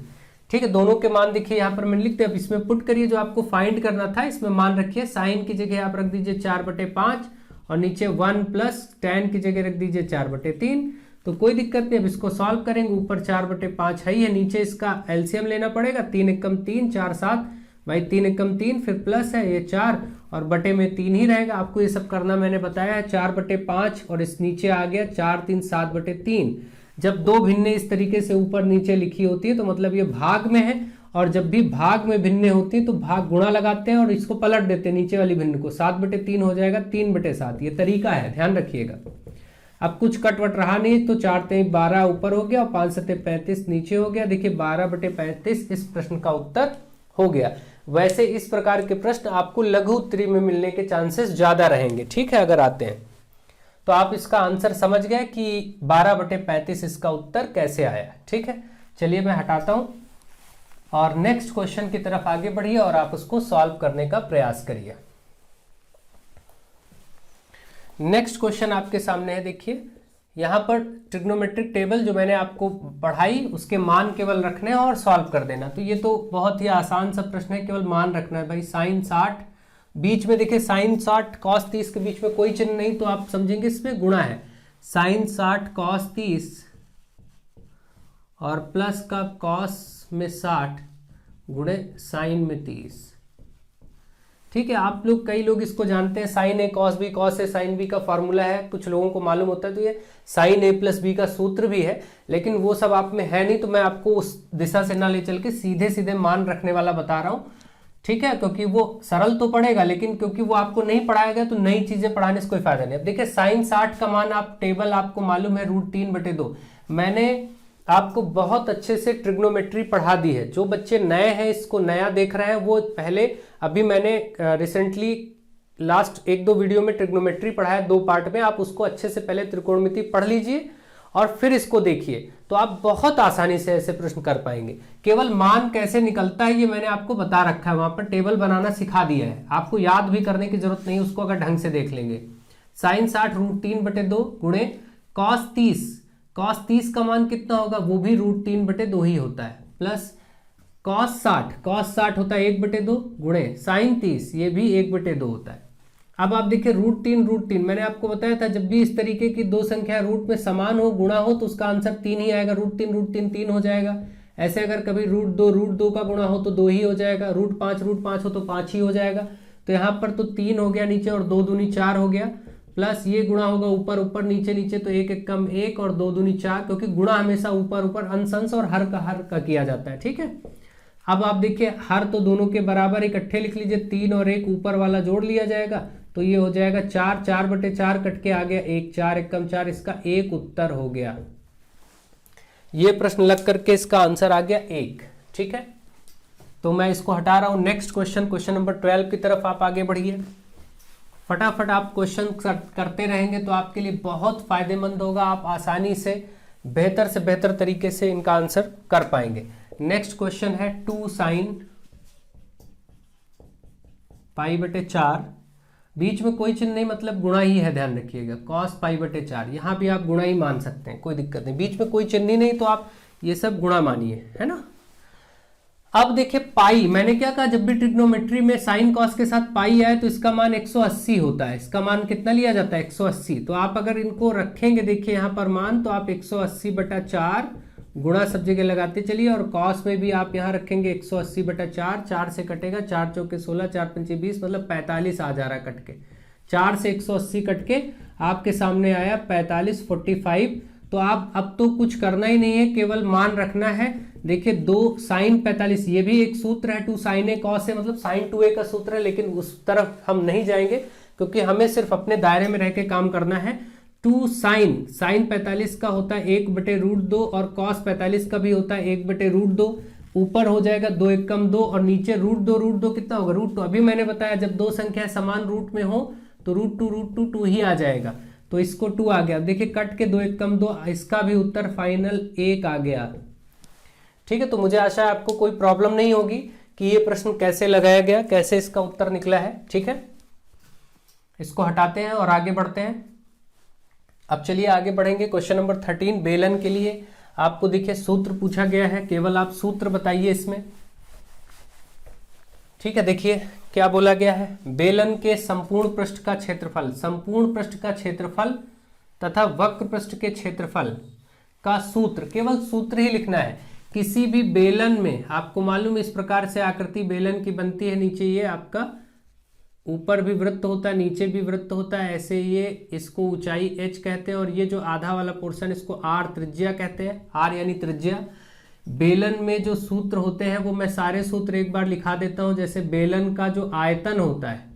ठीक है, दोनों के मान देखिए यहाँ पर मैंने लिखते, अब इसमें पुट करिए जो आपको फाइंड करना था, इसमें मान रखिए, साइन की जगह आप रख दीजिए 4/5 और नीचे 1 प्लस tan की जगह रख दीजिए 4/3। तो कोई दिक्कत नहीं, अब इसको सॉल्व करेंगे, ऊपर 4/5 है ही है, नीचे इसका एलसीएम लेना पड़ेगा, 3 एकम 3 4 7 भाई 3 एकम 3, फिर प्लस है ये 4 और बटे में 3 ही रहेगा। आपको ये सब करना मैंने बताया है, 4/5 और इस नीचे आ गया 4 3 7/3। जब दो भिन्ने इस तरीके से ऊपर नीचे लिखी होती है तो मतलब ये भाग में है, और जब भी भाग में भिन्ने होती है तो भाग गुणा लगाते हैं और इसको पलट देते हैं नीचे वाली भिन्न को, 7/3 हो जाएगा 3/7। ये तरीका है, ध्यान रखिएगा। अब कुछ कटवट रहा नहीं, तो 4 3 12 ऊपर हो गया और 5 7 35 नीचे हो गया। देखिए 12/35 इस प्रश्न का उत्तर हो गया। वैसे इस प्रकार के प्रश्न आपको लघु उत्तरी में मिलने के चांसेस ज्यादा रहेंगे। ठीक है, अगर आते हैं तो आप इसका आंसर समझ गए कि 12/35 इसका उत्तर कैसे आया। ठीक है, चलिए मैं हटाता हूं और नेक्स्ट क्वेश्चन की तरफ आगे बढ़िए और आप उसको सॉल्व करने का प्रयास करिए। नेक्स्ट क्वेश्चन आपके सामने है, देखिए यहां पर ट्रिग्नोमेट्रिक टेबल जो मैंने आपको पढ़ाई उसके मान केवल रखने हैं और सॉल्व कर देना। तो ये तो बहुत ही आसान सा प्रश्न है, केवल मान रखना है भाई। साइन 60, बीच में देखिए साइन 60 कॉस 30 के बीच में कोई चिन्ह नहीं, तो आप समझेंगे इसमें गुणा है। साइन 60 कॉस 30 और प्लस का कॉस में 60 गुणे साइन में 30। ठीक है, आप लोग कई लोग इसको जानते हैं, sign A cos B, cos A sine B का फॉर्मूला है, कुछ लोगों को मालूम होता है। तो ये साइन ए प्लस बी का सूत्र भी है, लेकिन वो सब आप में है नहीं, तो मैं आपको उस दिशा से ना ले चल के सीधे सीधे मान रखने वाला बता रहा हूँ। ठीक है, क्योंकि वो सरल तो पड़ेगा, लेकिन क्योंकि वो आपको नहीं पढ़ाया गया तो नई चीजें पढ़ाने से कोई फायदा नहीं। अब देखिए साइन 60 का मान आप टेबल आपको मालूम है √3/2। मैंने आपको बहुत अच्छे से ट्रिग्नोमेट्री पढ़ा दी है। जो बच्चे नए हैं, इसको नया देख रहे हैं, वो पहले अभी मैंने रिसेंटली लास्ट 1-2 वीडियो में ट्रिग्नोमेट्री पढ़ाया 2 पार्ट में, आप उसको अच्छे से पहले त्रिकोणमिति पढ़ लीजिए और फिर इसको देखिए, तो आप बहुत आसानी से ऐसे प्रश्न कर पाएंगे। केवल मान कैसे निकलता है ये मैंने आपको बता रखा है, वहां पर टेबल बनाना सिखा दिया है, आपको याद भी करने की जरूरत नहीं, उसको अगर ढंग से देख लेंगे। साइन 60 √3/2 गुणे कॉस 30, कॉस 30 का मान कितना होगा, वो भी √3/2 ही होता है, प्लस कॉस 60 होता है 1/2 गुणे साइन 30, ये भी 1/2 होता है। अब आप देखिए √3 मैंने आपको बताया था, जब भी इस तरीके की दो संख्या रूट में समान हो, गुणा हो, तो उसका आंसर 3 ही आएगा। √3 3 हो जाएगा। ऐसे अगर कभी √2 का गुणा हो तो 2 ही हो जाएगा, √5 हो तो 5 ही हो जाएगा। तो यहाँ पर तो 3 हो गया नीचे और 2 दूनी 4 हो गया, प्लस ये गुणा होगा ऊपर ऊपर नीचे नीचे, तो 1 1 कम 1 और 2 दूनी 4, क्योंकि गुणा हमेशा ऊपर ऊपर अंश अंश और हर का किया जाता है। ठीक है, अब आप देखिए हर तो दोनों के बराबर इकट्ठे लिख लीजिए, 3 और 1 ऊपर वाला जोड़ लिया जाएगा, तो ये हो जाएगा 4, 4/4 कट के आ गया 1, 4 1 कम 4, इसका 1 उत्तर हो गया। ये प्रश्न लग करके इसका आंसर आ गया 1। ठीक है, तो मैं इसको हटा रहा हूं। नेक्स्ट क्वेश्चन नंबर 12 की तरफ आप आगे बढ़िए। फटाफट आप क्वेश्चन करते रहेंगे तो आपके लिए बहुत फायदेमंद होगा, आप आसानी से बेहतर तरीके से इनका आंसर कर पाएंगे। नेक्स्ट क्वेश्चन है 2 sin π/4, बीच में कोई चिन्ह नहीं, मतलब गुणा ही है, ध्यान रखिएगा। cos π/4, यहां भी आप गुणा ही मान सकते हैं, कोई दिक्कत नहीं, बीच में कोई चिन्ह नहीं, तो आप ये सब गुणा मानिए, है ना। अब देखिए पाई, मैंने क्या कहा, जब भी ट्रिग्नोमेट्री में साइन कॉस के साथ पाई आए तो इसका मान 180 होता है। इसका मान कितना लिया जाता है, 180। तो आप अगर इनको रखेंगे, देखिए यहाँ पर मान, तो आप 180/4 गुणा सब जगह लगाते चलिए, और कॉस में भी आप यहाँ रखेंगे 180/4, 4 से कटेगा, 4 चौके 16, 4 पंचे 20, मतलब 45 आ जा रहा है कट के। 4 से 180 कट के आपके सामने आया 45, 45। तो आप अब तो कुछ करना ही नहीं है, केवल मान रखना है। देखिए 2 sin 45, ये भी एक सूत्र है, 2 sin a cos a, मतलब sin 2a का सूत्र है, लेकिन उस तरफ हम नहीं जाएंगे क्योंकि हमें सिर्फ अपने दायरे में रह के काम करना है। 2 sin 45 का होता है 1/√2 और cos 45 का भी होता है 1/√2। ऊपर हो जाएगा 2 1 कम 2 और नीचे √2 कितना होगा, √2। अभी मैंने बताया जब दो संख्या समान रूट में हो तो √2 ही आ जाएगा, तो इसको 2 आ गया। देखिए कट के 2 1 कम 2, इसका भी उत्तर फाइनल 1 आ गया। ठीक है, तो मुझे आशा है आपको कोई प्रॉब्लम नहीं होगी कि ये प्रश्न कैसे लगाया गया, कैसे इसका उत्तर निकला है। ठीक है, इसको हटाते हैं और आगे बढ़ते हैं। अब चलिए आगे बढ़ेंगे। क्वेश्चन नंबर 13 बेलन के लिए आपको देखिए सूत्र पूछा गया है, केवल आप सूत्र बताइए इसमें। ठीक है, देखिए क्या बोला गया है, बेलन के संपूर्ण पृष्ठ का क्षेत्रफल, संपूर्ण पृष्ठ का क्षेत्रफल तथा वक्र पृष्ठ के क्षेत्रफल का सूत्र, केवल सूत्र ही लिखना है। किसी भी बेलन में आपको मालूम इस प्रकार से आकृति बेलन की बनती है, नीचे ये आपका ऊपर भी वृत्त होता है, नीचे भी वृत्त होता है, ऐसे ये इसको ऊंचाई h कहते हैं और ये जो आधा वाला पोर्शन इसको r त्रिज्या कहते हैं, r यानी त्रिज्या। बेलन में जो सूत्र होते हैं वो मैं सारे सूत्र एक बार लिखा देता हूं। जैसे बेलन का जो आयतन होता है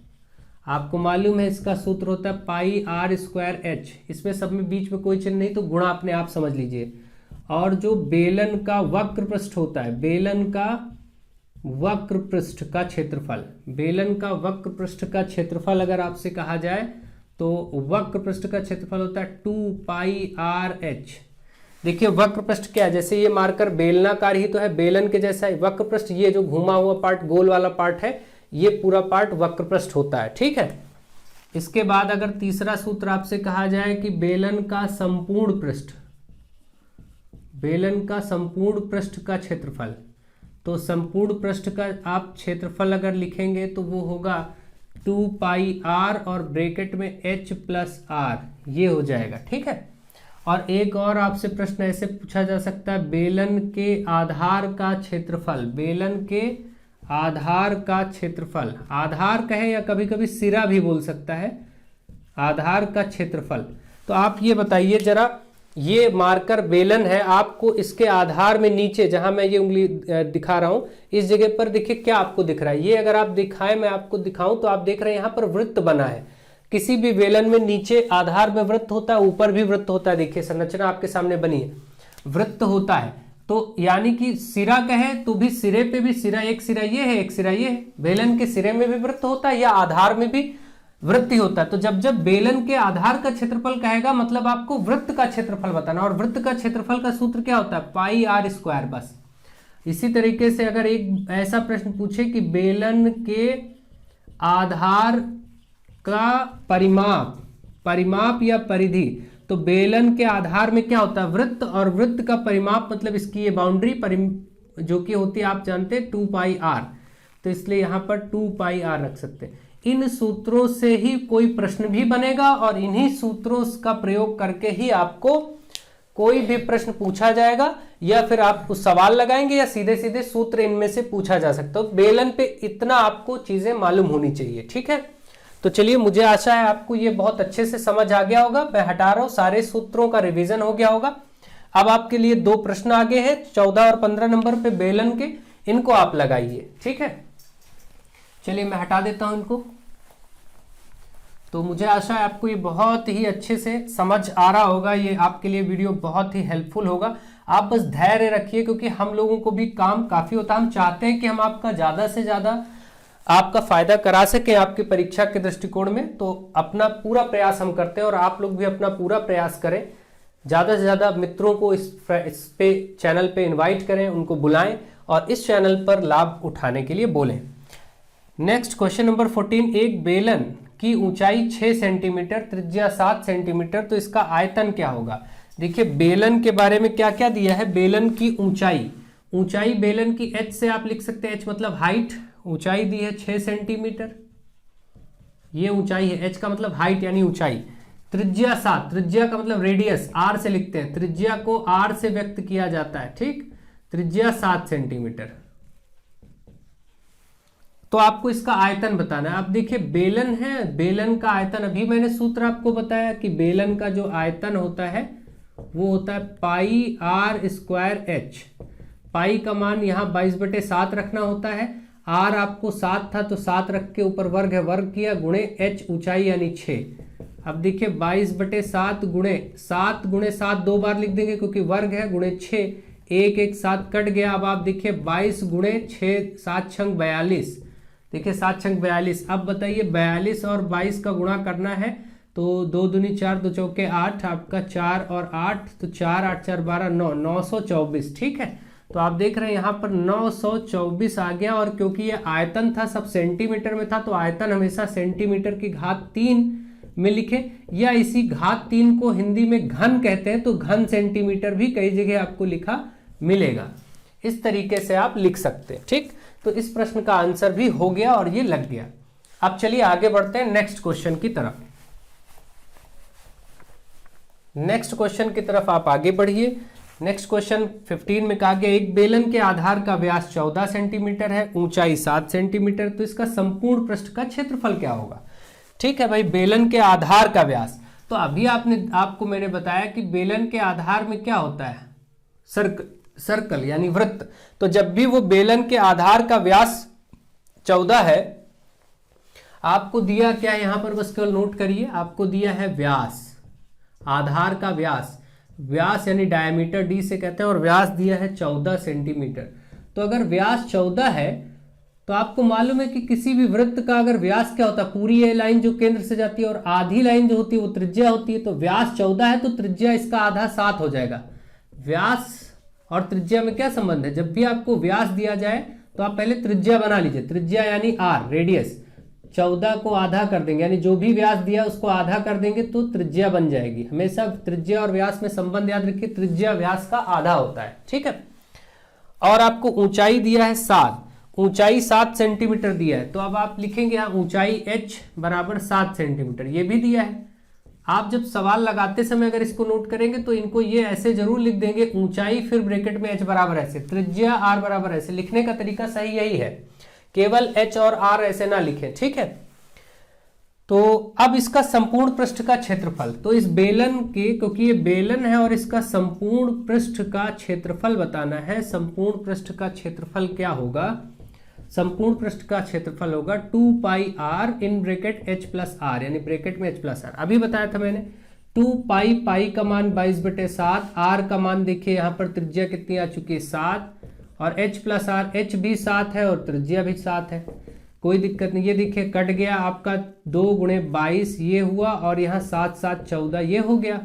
आपको मालूम है, इसका सूत्र होता है पाई r स्क्वायर h, इसमें सब में बीच में कोई चिन्ह नहीं तो गुणा अपने आप समझ लीजिए। और जो बेलन का वक्र पृष्ठ होता है, बेलन का वक्र पृष्ठ का क्षेत्रफल, बेलन का वक्र पृष्ठ का क्षेत्रफल अगर आपसे कहा जाए तो वक्र पृष्ठ का क्षेत्रफल होता है 2 पाई r h। देखिए वक्र पृष्ठ क्या है, जैसे ये मार्कर बेलनाकार ही तो है, बेलन के जैसा है वक्र पृष्ठ, ये जो घुमा हुआ पार्ट गोल वाला पार्ट है ये पूरा पार्ट वक्र पृष्ठ होता है। ठीक है, इसके बाद अगर तीसरा सूत्र आपसे कहा जाए कि बेलन का संपूर्ण पृष्ठ, बेलन का संपूर्ण पृष्ठ का क्षेत्रफल, तो संपूर्ण पृष्ठ का आप क्षेत्रफल अगर लिखेंगे तो वो होगा 2 पाई r और ब्रैकेट में h प्लस r, ये हो जाएगा। ठीक है, और एक और आपसे प्रश्न ऐसे पूछा जा सकता है, बेलन के आधार का क्षेत्रफल, बेलन के आधार का क्षेत्रफल, आधार कहे या कभी कभी सिरा भी बोल सकता है, आधार का क्षेत्रफल। तो आप ये बताइए जरा, ये मार्कर बेलन है, आपको इसके आधार में नीचे जहां मैं ये उंगली दिखा रहा हूं इस जगह पर देखिए क्या आपको दिख रहा है। ये अगर आप दिखाएं, मैं आपको दिखाऊं तो आप देख रहे हैं यहां पर वृत्त बना है। किसी भी बेलन में नीचे आधार में वृत्त होता है, ऊपर भी वृत्त होता है। देखिए संरचना आपके सामने बनी है, वृत्त होता है, तो यानी कि सिरा कहे तो भी सिरे पे भी सिरा, एक सिरा ये है एक सिरा ये है। बेलन के सिरे में भी वृत्त होता है या आधार में भी वृत्त ही होता है। तो जब जब बेलन के आधार का क्षेत्रफल कहेगा मतलब आपको वृत्त का क्षेत्रफल बताना, और वृत्त का क्षेत्रफल का सूत्र क्या होता है, पाई r स्क्वायर। बस इसी तरीके से अगर एक ऐसा प्रश्न पूछे कि बेलन के आधार का परिमाप, परिमाप या परिधि, तो बेलन के आधार में क्या होता है, वृत्त, और वृत्त का परिमाप मतलब इसकी ये बाउंड्री जो कि होती है आप जानते हैं 2 पाई r, तो इसलिए यहां पर 2 पाई r रख सकते हैं। इन सूत्रों से ही कोई प्रश्न भी बनेगा और इन्हीं सूत्रों का प्रयोग करके ही आपको कोई भी प्रश्न पूछा जाएगा, या फिर आप कुछ सवाल लगाएंगे या सीधे सीधे सूत्र इनमें से पूछा जा सकता है। बेलन पे इतना आपको चीजें मालूम होनी चाहिए। ठीक है, तो चलिए मुझे आशा है आपको ये बहुत अच्छे से समझ आ गया होगा। मैं हटा रहा हूं, सारे सूत्रों का रिवीजन हो गया होगा। अब आपके लिए 2 प्रश्न आगे हैं 14 और 15 नंबर पे बेलन के, इनको आप लगाइए। ठीक है, चलिए मैं हटा देता हूं इनको। तो मुझे आशा है आपको ये बहुत ही अच्छे से समझ आ रहा होगा, ये आपके लिए वीडियो बहुत ही हेल्पफुल होगा। आप बस धैर्य रखिए क्योंकि हम लोगों को भी काम काफी होता है, हम चाहते हैं कि हम आपका ज्यादा से ज्यादा आपका फायदा करा सकें आपकी परीक्षा के दृष्टिकोण में। तो अपना पूरा प्रयास हम करते हैं और आप लोग भी अपना पूरा प्रयास करें, ज्यादा से ज्यादा मित्रों को इस पे चैनल पे इनवाइट करें, उनको बुलाएं और इस चैनल पर लाभ उठाने के लिए बोलें। नेक्स्ट क्वेश्चन नंबर 14, एक बेलन की ऊंचाई 6 सेंटीमीटर, त्रिज्या 7 सेंटीमीटर, तो इसका आयतन क्या होगा। देखिए बेलन के बारे में क्या क्या दिया है, बेलन की ऊंचाई, ऊंचाई बेलन की h से आप लिख सकते हैं, h मतलब हाइट, ऊंचाई दी है 6 सेंटीमीटर, ये ऊंचाई है, h का मतलब हाइट यानी ऊंचाई। त्रिज्या 7, त्रिज्या का मतलब रेडियस, r से लिखते हैं, त्रिज्या को r से व्यक्त किया जाता है। ठीक, त्रिज्या 7 सेंटीमीटर। तो आपको इसका आयतन बताना है। अब देखिए बेलन है, बेलन का आयतन अभी मैंने सूत्र आपको बताया कि बेलन का जो आयतन होता है वो होता है पाई r स्क्वायर h। पाई का मान यहाँ 22/7 रखना होता है, r आपको 7 था तो 7 रख के ऊपर वर्ग है, वर्ग किया, गुणे h ऊंचाई यानी 6। अब देखिए 22/7 गुणे 7 गुणे 7 2 बार लिख देंगे क्योंकि वर्ग है, गुणे 6, 1 1 7 कट गया। अब आप देखिए 22 गुणे 6, 7 छंग 42, देखिए 7 छंग 42। अब बताइए 42 और 22 का गुणा करना है तो 2 दूनी 4, 2 चौके 8, आपका 4 और 8 तो 4 8 4 12 9, 924। ठीक है, तो आप देख रहे हैं यहाँ पर 924 आ गया, और क्योंकि ये आयतन था सब सेंटीमीटर में था तो आयतन हमेशा सेंटीमीटर की घात 3 में लिखें, या इसी घात 3 को हिंदी में घन कहते हैं तो घन सेंटीमीटर भी कई जगह आपको लिखा मिलेगा। इस तरीके से आप लिख सकते हैं। ठीक, तो इस प्रश्न का आंसर भी हो गया और ये लग गया। अब चलिए आगे बढ़ते हैं नेक्स्ट क्वेश्चन की तरफ। नेक्स्ट क्वेश्चन की तरफ आप आगे बढ़िए। नेक्स्ट क्वेश्चन 15 में कहा गया एक बेलन के आधार का व्यास 14 सेंटीमीटर है, ऊंचाई 7 सेंटीमीटर, तो इसका संपूर्ण पृष्ठ का क्षेत्रफल क्या होगा। ठीक है भाई, बेलन के आधार का व्यास, तो अभी आपको मैंने बताया कि बेलन के आधार में क्या होता है, सर्कल यानी वृत्त। तो जब भी वो बेलन के आधार का व्यास 14 है, आपको दिया क्या है यहां पर, बस केवल नोट करिए, आपको दिया है व्यास, आधार का व्यास, व्यास यानी डायमीटर डी से कहते हैं, और व्यास दिया है 14 सेंटीमीटर। तो अगर व्यास 14 है तो आपको मालूम है कि किसी भी वृत्त का अगर व्यास क्या होता है, पूरी ये लाइन जो केंद्र से जाती है और आधी लाइन जो होती है वो त्रिज्या होती है। तो व्यास 14 है तो त्रिज्या इसका आधा 7 हो जाएगा। व्यास और त्रिज्या में क्या संबंध है, जब भी आपको व्यास दिया जाए तो आप पहले त्रिज्या बना लीजिए, त्रिज्या यानी आर, रेडियस, 14 को आधा कर देंगे, यानी जो भी व्यास दिया उसको आधा कर देंगे तो त्रिज्या बन जाएगी। हमेशा त्रिज्या और व्यास में संबंध याद रखिए, त्रिज्या व्यास का आधा होता है। ठीक है, और आपको ऊंचाई दिया है 7, ऊंचाई 7 सेंटीमीटर दिया है, तो अब आप लिखेंगे यहाँ ऊंचाई h बराबर 7 सेंटीमीटर, ये भी दिया है। आप जब सवाल लगाते समय अगर इसको नोट करेंगे तो इनको ये ऐसे जरूर लिख देंगे, ऊंचाई फिर ब्रैकेट में h बराबर ऐसे, त्रिज्या r बराबर ऐसे। लिखने का तरीका सही यही है, केवल h और r ऐसे ना लिखें। ठीक है, तो अब इसका संपूर्ण पृष्ठ का क्षेत्रफल, तो इस बेलन के, क्योंकि ये बेलन है और इसका संपूर्ण पृष्ठ का क्षेत्रफल बताना है। संपूर्ण पृष्ठ का क्षेत्रफल क्या होगा, संपूर्ण पृष्ठ का क्षेत्रफल होगा 2 पाई r in bracket h plus r, यानी ब्रैकेट में h प्लस r। अभी बताया था मैंने 2 पाई, पाई का मान 22/7, r का मान देखिए यहाँ पर त्रिज्या कितनी आ चुकी है 7, और h प्लस r, h भी 7 है और त्रिज्या भी 7 है, कोई दिक्कत नहीं। ये देखिए कट गया आपका 2 गुणे 22 ये हुआ, और यहाँ 7 7 14 ये हो गया।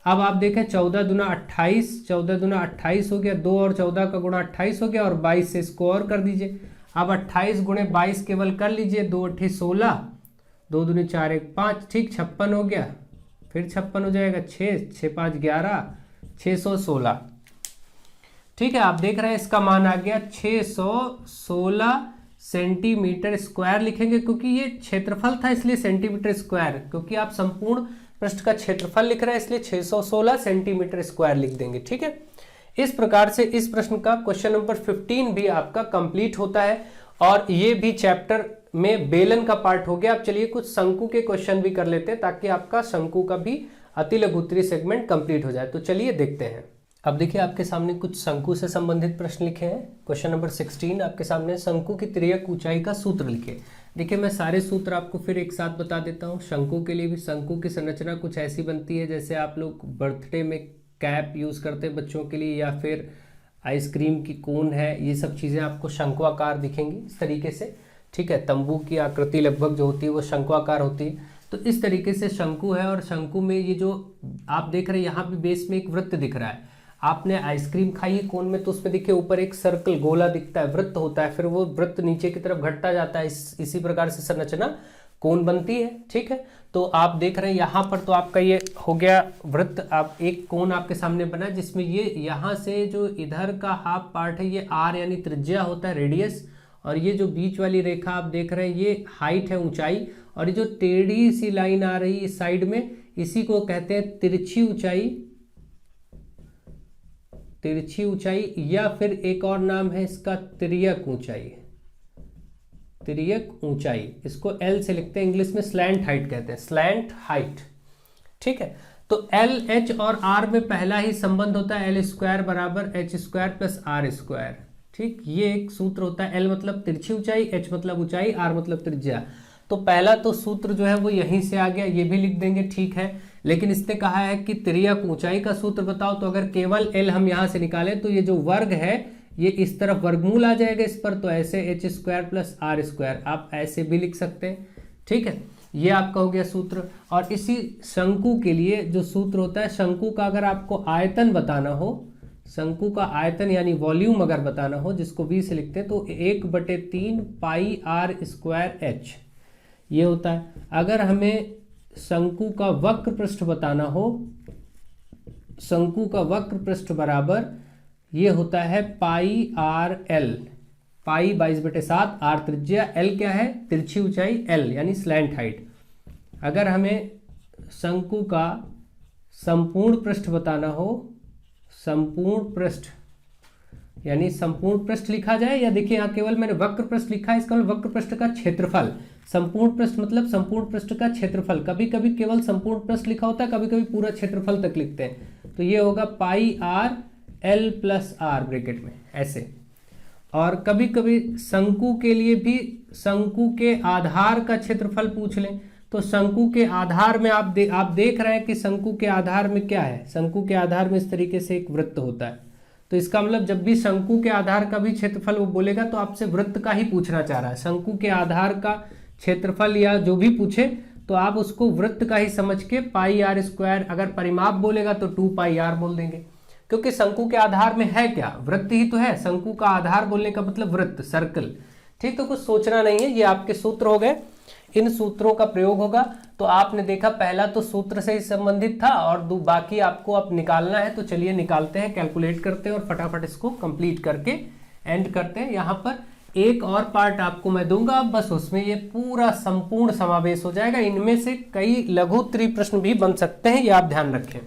अब आप देखें 14 दूना 28, 14 दूना 28 हो गया, 2 और 14 का गुणा 28 हो गया, और 22 से इसको और कर दीजिए। अब 28 गुणे 22 केवल कर लीजिए, 2 8 16, 2 दूनी 4 1 5, ठीक 56 हो गया, फिर 56 हो जाएगा, 6 6 5 11, 616। ठीक है, आप देख रहे हैं इसका मान आ गया 616 सेंटीमीटर स्क्वायर लिखेंगे, क्योंकि ये क्षेत्रफल था इसलिए सेंटीमीटर स्क्वायर, क्योंकि आप संपूर्ण पृष्ठ का क्षेत्रफल लिख रहे हैं इसलिए 616 सेंटीमीटर स्क्वायर लिख देंगे। ठीक है, इस प्रकार से इस प्रश्न का क्वेश्चन नंबर 15 भी आपका कंप्लीट होता है, और ये भी चैप्टर में बेलन का पार्ट हो गया। अब चलिए कुछ शंकु के क्वेश्चन भी कर लेते हैं ताकि आपका शंकु का भी अति लघुत्तरीय सेगमेंट कंप्लीट हो जाए। तो चलिए देखते हैं। अब देखिए आपके सामने कुछ शंकु से संबंधित प्रश्न लिखे हैं। क्वेश्चन नंबर 16 आपके सामने, शंकु की तिर्यक ऊंचाई का सूत्र लिखे। देखिए मैं सारे सूत्र आपको फिर एक साथ बता देता हूँ। शंकु के लिए भी शंकु की संरचना कुछ ऐसी बनती है जैसे आप लोग बर्थडे में कैप यूज़ करते हैं बच्चों के लिए, या फिर आइसक्रीम की कोन है, ये सब चीज़ें आपको शंकुआकार दिखेंगी इस तरीके से। ठीक है, तंबू की आकृति लगभग जो होती है वो शंकुआकार होती है। तो इस तरीके से शंकु है, और शंकु में ये जो आप देख रहे हैं यहाँ पे बेस में एक वृत्त दिख रहा है। आपने आइसक्रीम खाई है कोन में, तो उसमें देखिए ऊपर एक सर्कल गोला दिखता है, वृत्त होता है, फिर वो वृत्त नीचे की तरफ घटता जाता है। इसी प्रकार से संरचना कोन बनती है। ठीक है, तो आप देख रहे हैं यहाँ पर तो आपका ये हो गया वृत्त। आप एक कोन आपके सामने बना जिसमें ये यहाँ से जो इधर का हाफ पार्ट है ये r यानी त्रिज्या होता है, रेडियस, और ये जो बीच वाली रेखा आप देख रहे हैं ये हाइट है, ऊंचाई, और ये जो टेढ़ी सी लाइन आ रही है इस साइड में, इसी को कहते हैं तिरछी ऊंचाई, तिरछी ऊंचाई, या फिर एक और नाम है इसका तिर्यक ऊंचाई, तिर्यक ऊंचाई। इसको L से लिखते हैं, इंग्लिश में स्लैंट हाइट कहते हैं, स्लैंट हाइट। ठीक है, तो L, H और R में पहला ही संबंध होता है L स्क्वायर बराबर H square plus R square. ठीक, ये एक सूत्र होता है। L मतलब तिरछी ऊंचाई, H मतलब ऊंचाई, R मतलब त्रिज्या। तो पहला तो सूत्र जो है वो यहीं से आ गया, ये भी लिख देंगे। ठीक है, लेकिन इसने कहा है कि तिर्यक ऊंचाई का सूत्र बताओ, तो अगर केवल L हम यहाँ से निकालें तो ये जो वर्ग है ये इस तरफ वर्गमूल आ जाएगा इस पर, तो ऐसे H square plus R square आप ऐसे भी लिख सकते हैं। ठीक है, ये आपका हो गया सूत्र। और इसी शंकु के लिए जो सूत्र होता है, शंकु का अगर आपको आयतन बताना हो, शंकु का आयतन यानी वॉल्यूम अगर बताना हो, जिसको V से लिखते हैं, तो 1/3 पाई R स्क्वायर H ये होता है। अगर हमें शंकु का वक्र पृष्ठ बताना हो, शंकु का वक्र पृष्ठ बराबर ये होता है पाई आर एल, पाई 22/7, आर त्रिज्या, एल क्या है, तिरछी ऊंचाई, एल यानी स्लैंट हाइट। अगर हमें शंकु का संपूर्ण पृष्ठ बताना हो, संपूर्ण पृष्ठ यानी संपूर्ण पृष्ठ लिखा जाए, या देखिए यहाँ केवल मैंने वक्र पृष्ठ लिखा है, इसका मतलब वक्र पृष्ठ का क्षेत्रफल। संपूर्ण पृष्ठ मतलब संपूर्ण पृष्ठ का क्षेत्रफल। कभी कभी केवल संपूर्ण पृष्ठ लिखा होता है, कभी कभी पूरा क्षेत्रफल तक लिखते हैं। तो ये होगा pi R L plus R bracket में ऐसे। और कभी कभी शंकु के लिए भी शंकु के आधार का क्षेत्रफल पूछ लें, तो शंकु के आधार में आप देख रहे हैं कि शंकु के आधार में क्या है, शंकु के आधार में इस तरीके से एक वृत्त होता है। तो इसका मतलब जब भी शंकु के आधार का भी क्षेत्रफल वो बोलेगा तो आपसे वृत्त का ही पूछना चाह रहा है। शंकु के आधार का क्षेत्रफल या जो भी पूछे तो आप उसको वृत्त का ही समझ के पाई आर स्क्वायर, अगर परिमाप बोलेगा तो 2 पाई आर बोल देंगे, क्योंकि शंकु के आधार में है क्या, वृत्त ही तो है। शंकु का आधार बोलने का मतलब वृत्त, सर्कल। ठीक, तो कुछ सोचना नहीं है, ये आपके सूत्र हो गए, इन सूत्रों का प्रयोग होगा। तो आपने देखा पहला तो सूत्र से ही संबंधित था और बाकी आपको अब निकालना है। तो चलिए निकालते हैं, कैलकुलेट करते हैं और फटाफट इसको कंप्लीट करके एंड करते हैं। यहाँ पर एक और पार्ट आपको मैं दूंगा, बस उसमें ये पूरा संपूर्ण समावेश हो जाएगा। इनमें से कई लघु त्रिप्रश्न भी बन सकते हैं, ये आप ध्यान रखें।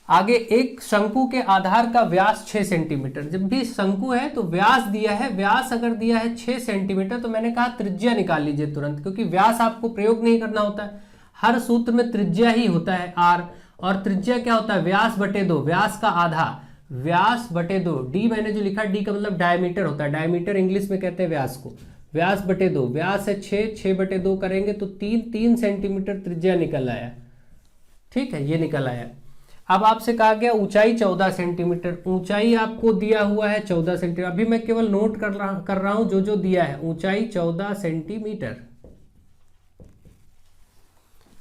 आगे एक शंकु के आधार का व्यास 6 सेंटीमीटर। जब भी शंकु है तो व्यास दिया है, व्यास अगर दिया है 6 सेंटीमीटर तो मैंने कहा त्रिज्या निकाल लीजिए तुरंत, क्योंकि व्यास आपको प्रयोग नहीं करना होता है। हर सूत्र में त्रिज्या ही होता है आर, और त्रिज्या क्या होता है, व्यास बटे 2, व्यास का आधा, व्यास बटे 2। डी मैंने जो लिखा, डी का मतलब डायमीटर होता है, डायमीटर इंग्लिश में कहते हैं व्यास को, व्यास बटे 2। व्यास है 6 बटे 2 करेंगे तो 3 सेंटीमीटर त्रिज्या निकल आया। ठीक है, ये निकल आया। अब आपसे कहा गया ऊंचाई 14 सेंटीमीटर, ऊंचाई आपको दिया हुआ है 14 सेंटीमीटर। अभी मैं केवल नोट कर रहा हूं जो दिया है, ऊंचाई 14 सेंटीमीटर।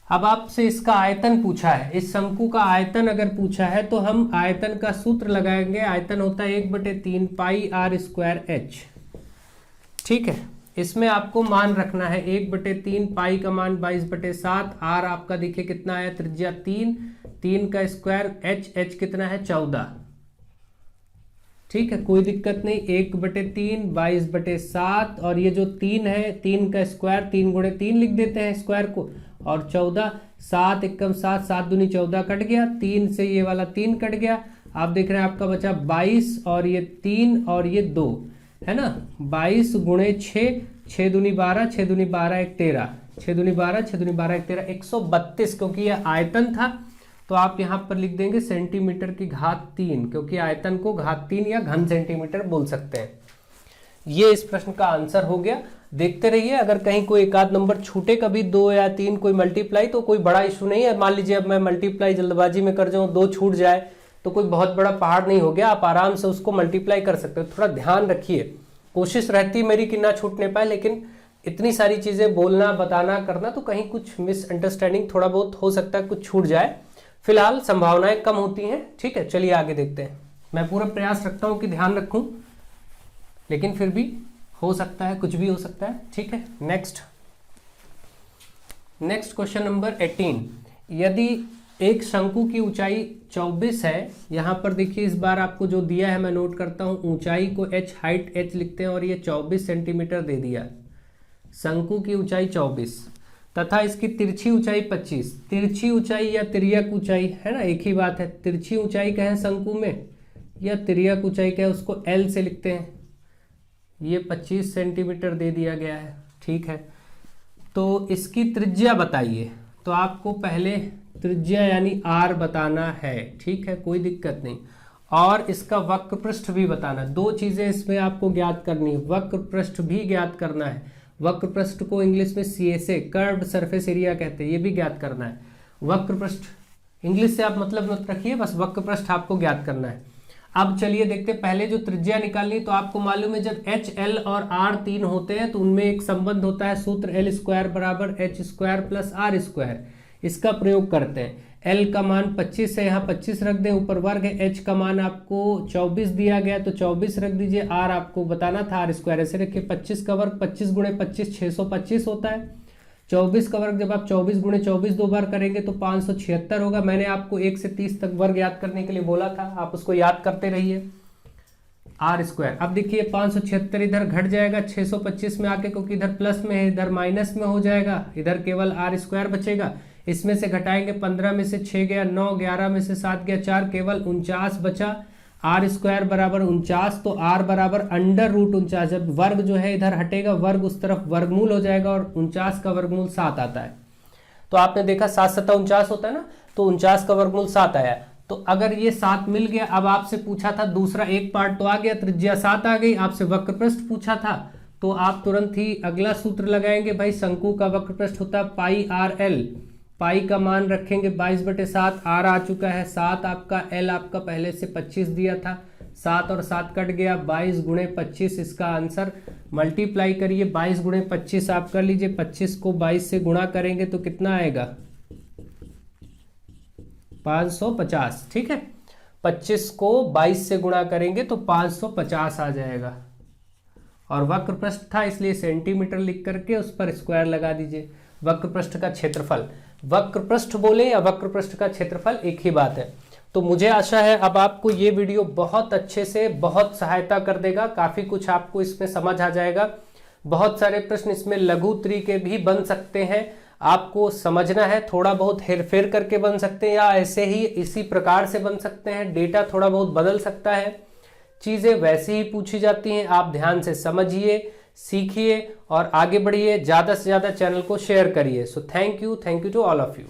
अब आपसे इसका आयतन पूछा है, इस शंकु का आयतन अगर पूछा है तो हम आयतन का सूत्र लगाएंगे। आयतन होता है 1/3 पाई आर स्क्वायर एच। ठीक है, इसमें आपको मान रखना है 1/3, पाई का मान 22/7, आर आपका देखिए कितना है, त्रिज्या 3 का स्क्वायर, एच कितना है 14। ठीक है, कोई दिक्कत नहीं, 1/3 22/7, और ये जो 3 है 3 का स्क्वायर, 3 गुणे 3 लिख देते हैं स्क्वायर को, और 14, 7 एकम 7, 7 दूनी 14 कट गया, 3 से ये वाला 3 कट गया। आप देख रहे हैं आपका बचा 22 और ये 3 और ये 2 है ना, 22 गुणे 6, 6 दूनी 12, 6 दूनी 12 1 13, 6 दूनी 12, 6 दूनी 12 1 13, 132। क्योंकि ये आयतन था तो आप यहाँ पर लिख देंगे सेंटीमीटर की घात 3, क्योंकि आयतन को घात 3 या घन सेंटीमीटर बोल सकते हैं। ये इस प्रश्न का आंसर हो गया। देखते रहिए, अगर कहीं कोई एक आध नंबर छूटे, कभी 2 या 3 कोई मल्टीप्लाई, तो कोई बड़ा इशू नहीं है। मान लीजिए अब मैं मल्टीप्लाई जल्दबाजी में कर जाऊँ, 2 छूट जाए तो कोई बहुत बड़ा पहाड़ नहीं हो गया, आप आराम से उसको मल्टीप्लाई कर सकते हो। थोड़ा ध्यान रखिए, कोशिश रहती मेरी कि ना छूटने पाए, लेकिन इतनी सारी चीजें बोलना, बताना, करना, तो कहीं कुछ मिसअंडरस्टैंडिंग थोड़ा बहुत हो सकता है, कुछ छूट जाए। फिलहाल संभावनाएं कम होती हैं। ठीक है, चलिए आगे देखते हैं। मैं पूरा प्रयास रखता हूं कि ध्यान रखूं, लेकिन फिर भी हो सकता है, कुछ भी हो सकता है। ठीक है, नेक्स्ट क्वेश्चन नंबर 18। यदि एक शंकु की ऊंचाई 24 है, यहां पर देखिए इस बार आपको जो दिया है मैं नोट करता हूं, ऊंचाई को h, हाइट h लिखते हैं, और ये 24 सेंटीमीटर दे दिया। शंकु की ऊंचाई 24 तथा इसकी तिरछी ऊंचाई 25। तिरछी ऊंचाई या तिर्यक ऊंचाई है ना, एक ही बात है। तिरछी ऊंचाई कहें शंकु में या तिर्यक ऊंचाई कहें, उसको L से लिखते हैं। ये 25 सेंटीमीटर दे दिया गया है। ठीक है, तो इसकी त्रिज्या बताइए। तो आपको पहले त्रिज्या यानी R बताना है। ठीक है, कोई दिक्कत नहीं। और इसका वक्र पृष्ठ भी बताना। 2 चीजें इसमें आपको ज्ञात करनी है, वक्र पृष्ठ भी ज्ञात करना है। वक्र पृष्ठ को इंग्लिश में CSA, कर्व्ड सरफेस एरिया कहते हैं, ये भी ज्ञात करना है। वक्र पृष्ठ इंग्लिश से आप मतलब मत रखिए, बस वक्र पृष्ठ आपको ज्ञात करना है। अब चलिए देखते हैं, पहले जो त्रिज्या निकालनी, तो आपको मालूम है जब H, L और R 3 होते हैं तो उनमें एक संबंध होता है, सूत्र L स्क्वायर बराबर H square plus R square. इसका प्रयोग करते हैं। L का मान 25 है, यहाँ 25 रख दें, ऊपर वर्ग है। H का मान आपको 24 दिया गया तो 24 रख दीजिए। R आपको बताना था, R स्क्वायर ऐसे रखिए, 25 का वर्ग 25 गुणे 25 625 होता है। 24 का वर्ग जब आप 24 गुणे 24 दो बार करेंगे तो 576 होगा। मैंने आपको 1 से 30 तक वर्ग याद करने के लिए बोला था, आप उसको याद करते रहिए। आर स्क्वायर, अब देखिए 576 इधर घट जाएगा 625 में आके, क्योंकि इधर प्लस में है इधर माइनस में हो जाएगा, इधर केवल आर स्क्वायर बचेगा। इसमें से घटाएंगे 15 में से 6 गया 9, 11 में से 7 गया 4, केवल 49 बचा। आर स्क्वायर बराबर 49, तो आर बराबर अंडर रूट 49। जब वर्ग जो है इधर हटेगा, वर्ग उस तरफ वर्गमूल हो जाएगा और 49 का वर्गमूल 7 आता है। तो आपने देखा 7 7 49 होता है ना, तो 49 का वर्गमूल 7 आया। तो अगर ये 7 मिल गया, अब आपसे पूछा था दूसरा एक पार्ट तो आ गया, त्रिज्या 7 आ गई, आपसे वक्रपृष्ठ पूछा था, तो आप तुरंत ही अगला सूत्र लगाएंगे भाई, शंकु का वक्रपृष्ठ होता है पाई आर एल। पाई का मान रखेंगे 22/7, आर आ चुका है 7 आपका, एल आपका पहले से 25 दिया था, 7 और 7 कट गया, 22 गुणे 25 इसका आंसर। मल्टीप्लाई करिए 22 गुणे 25 आप कर लीजिए, 25 को 22 से गुणा करेंगे तो कितना आएगा 550, ठीक है। 25 को 22 से गुणा करेंगे तो 550 आ जाएगा। और वक्रपृष्ठ था इसलिए सेंटीमीटर लिख करके उस पर स्क्वायर लगा दीजिए। वक्रपृष्ठ का क्षेत्रफल, वक्रपृष्ठ बोले या वक्रपृष्ठ का क्षेत्रफल एक ही बात है। तो मुझे आशा है अब आपको ये वीडियो बहुत अच्छे से बहुत सहायता कर देगा, काफी कुछ आपको इसमें समझ आ जाएगा। बहुत सारे प्रश्न इसमें लघु तरीके भी बन सकते हैं, आपको समझना है, थोड़ा बहुत हेरफेर करके बन सकते हैं या ऐसे ही इसी प्रकार से बन सकते हैं, डेटा थोड़ा बहुत बदल सकता है, चीजें वैसे ही पूछी जाती हैं। आप ध्यान से समझिए, सीखिए और आगे बढ़िए, ज्यादा से ज्यादा चैनल को शेयर करिए। So thank you to all of you.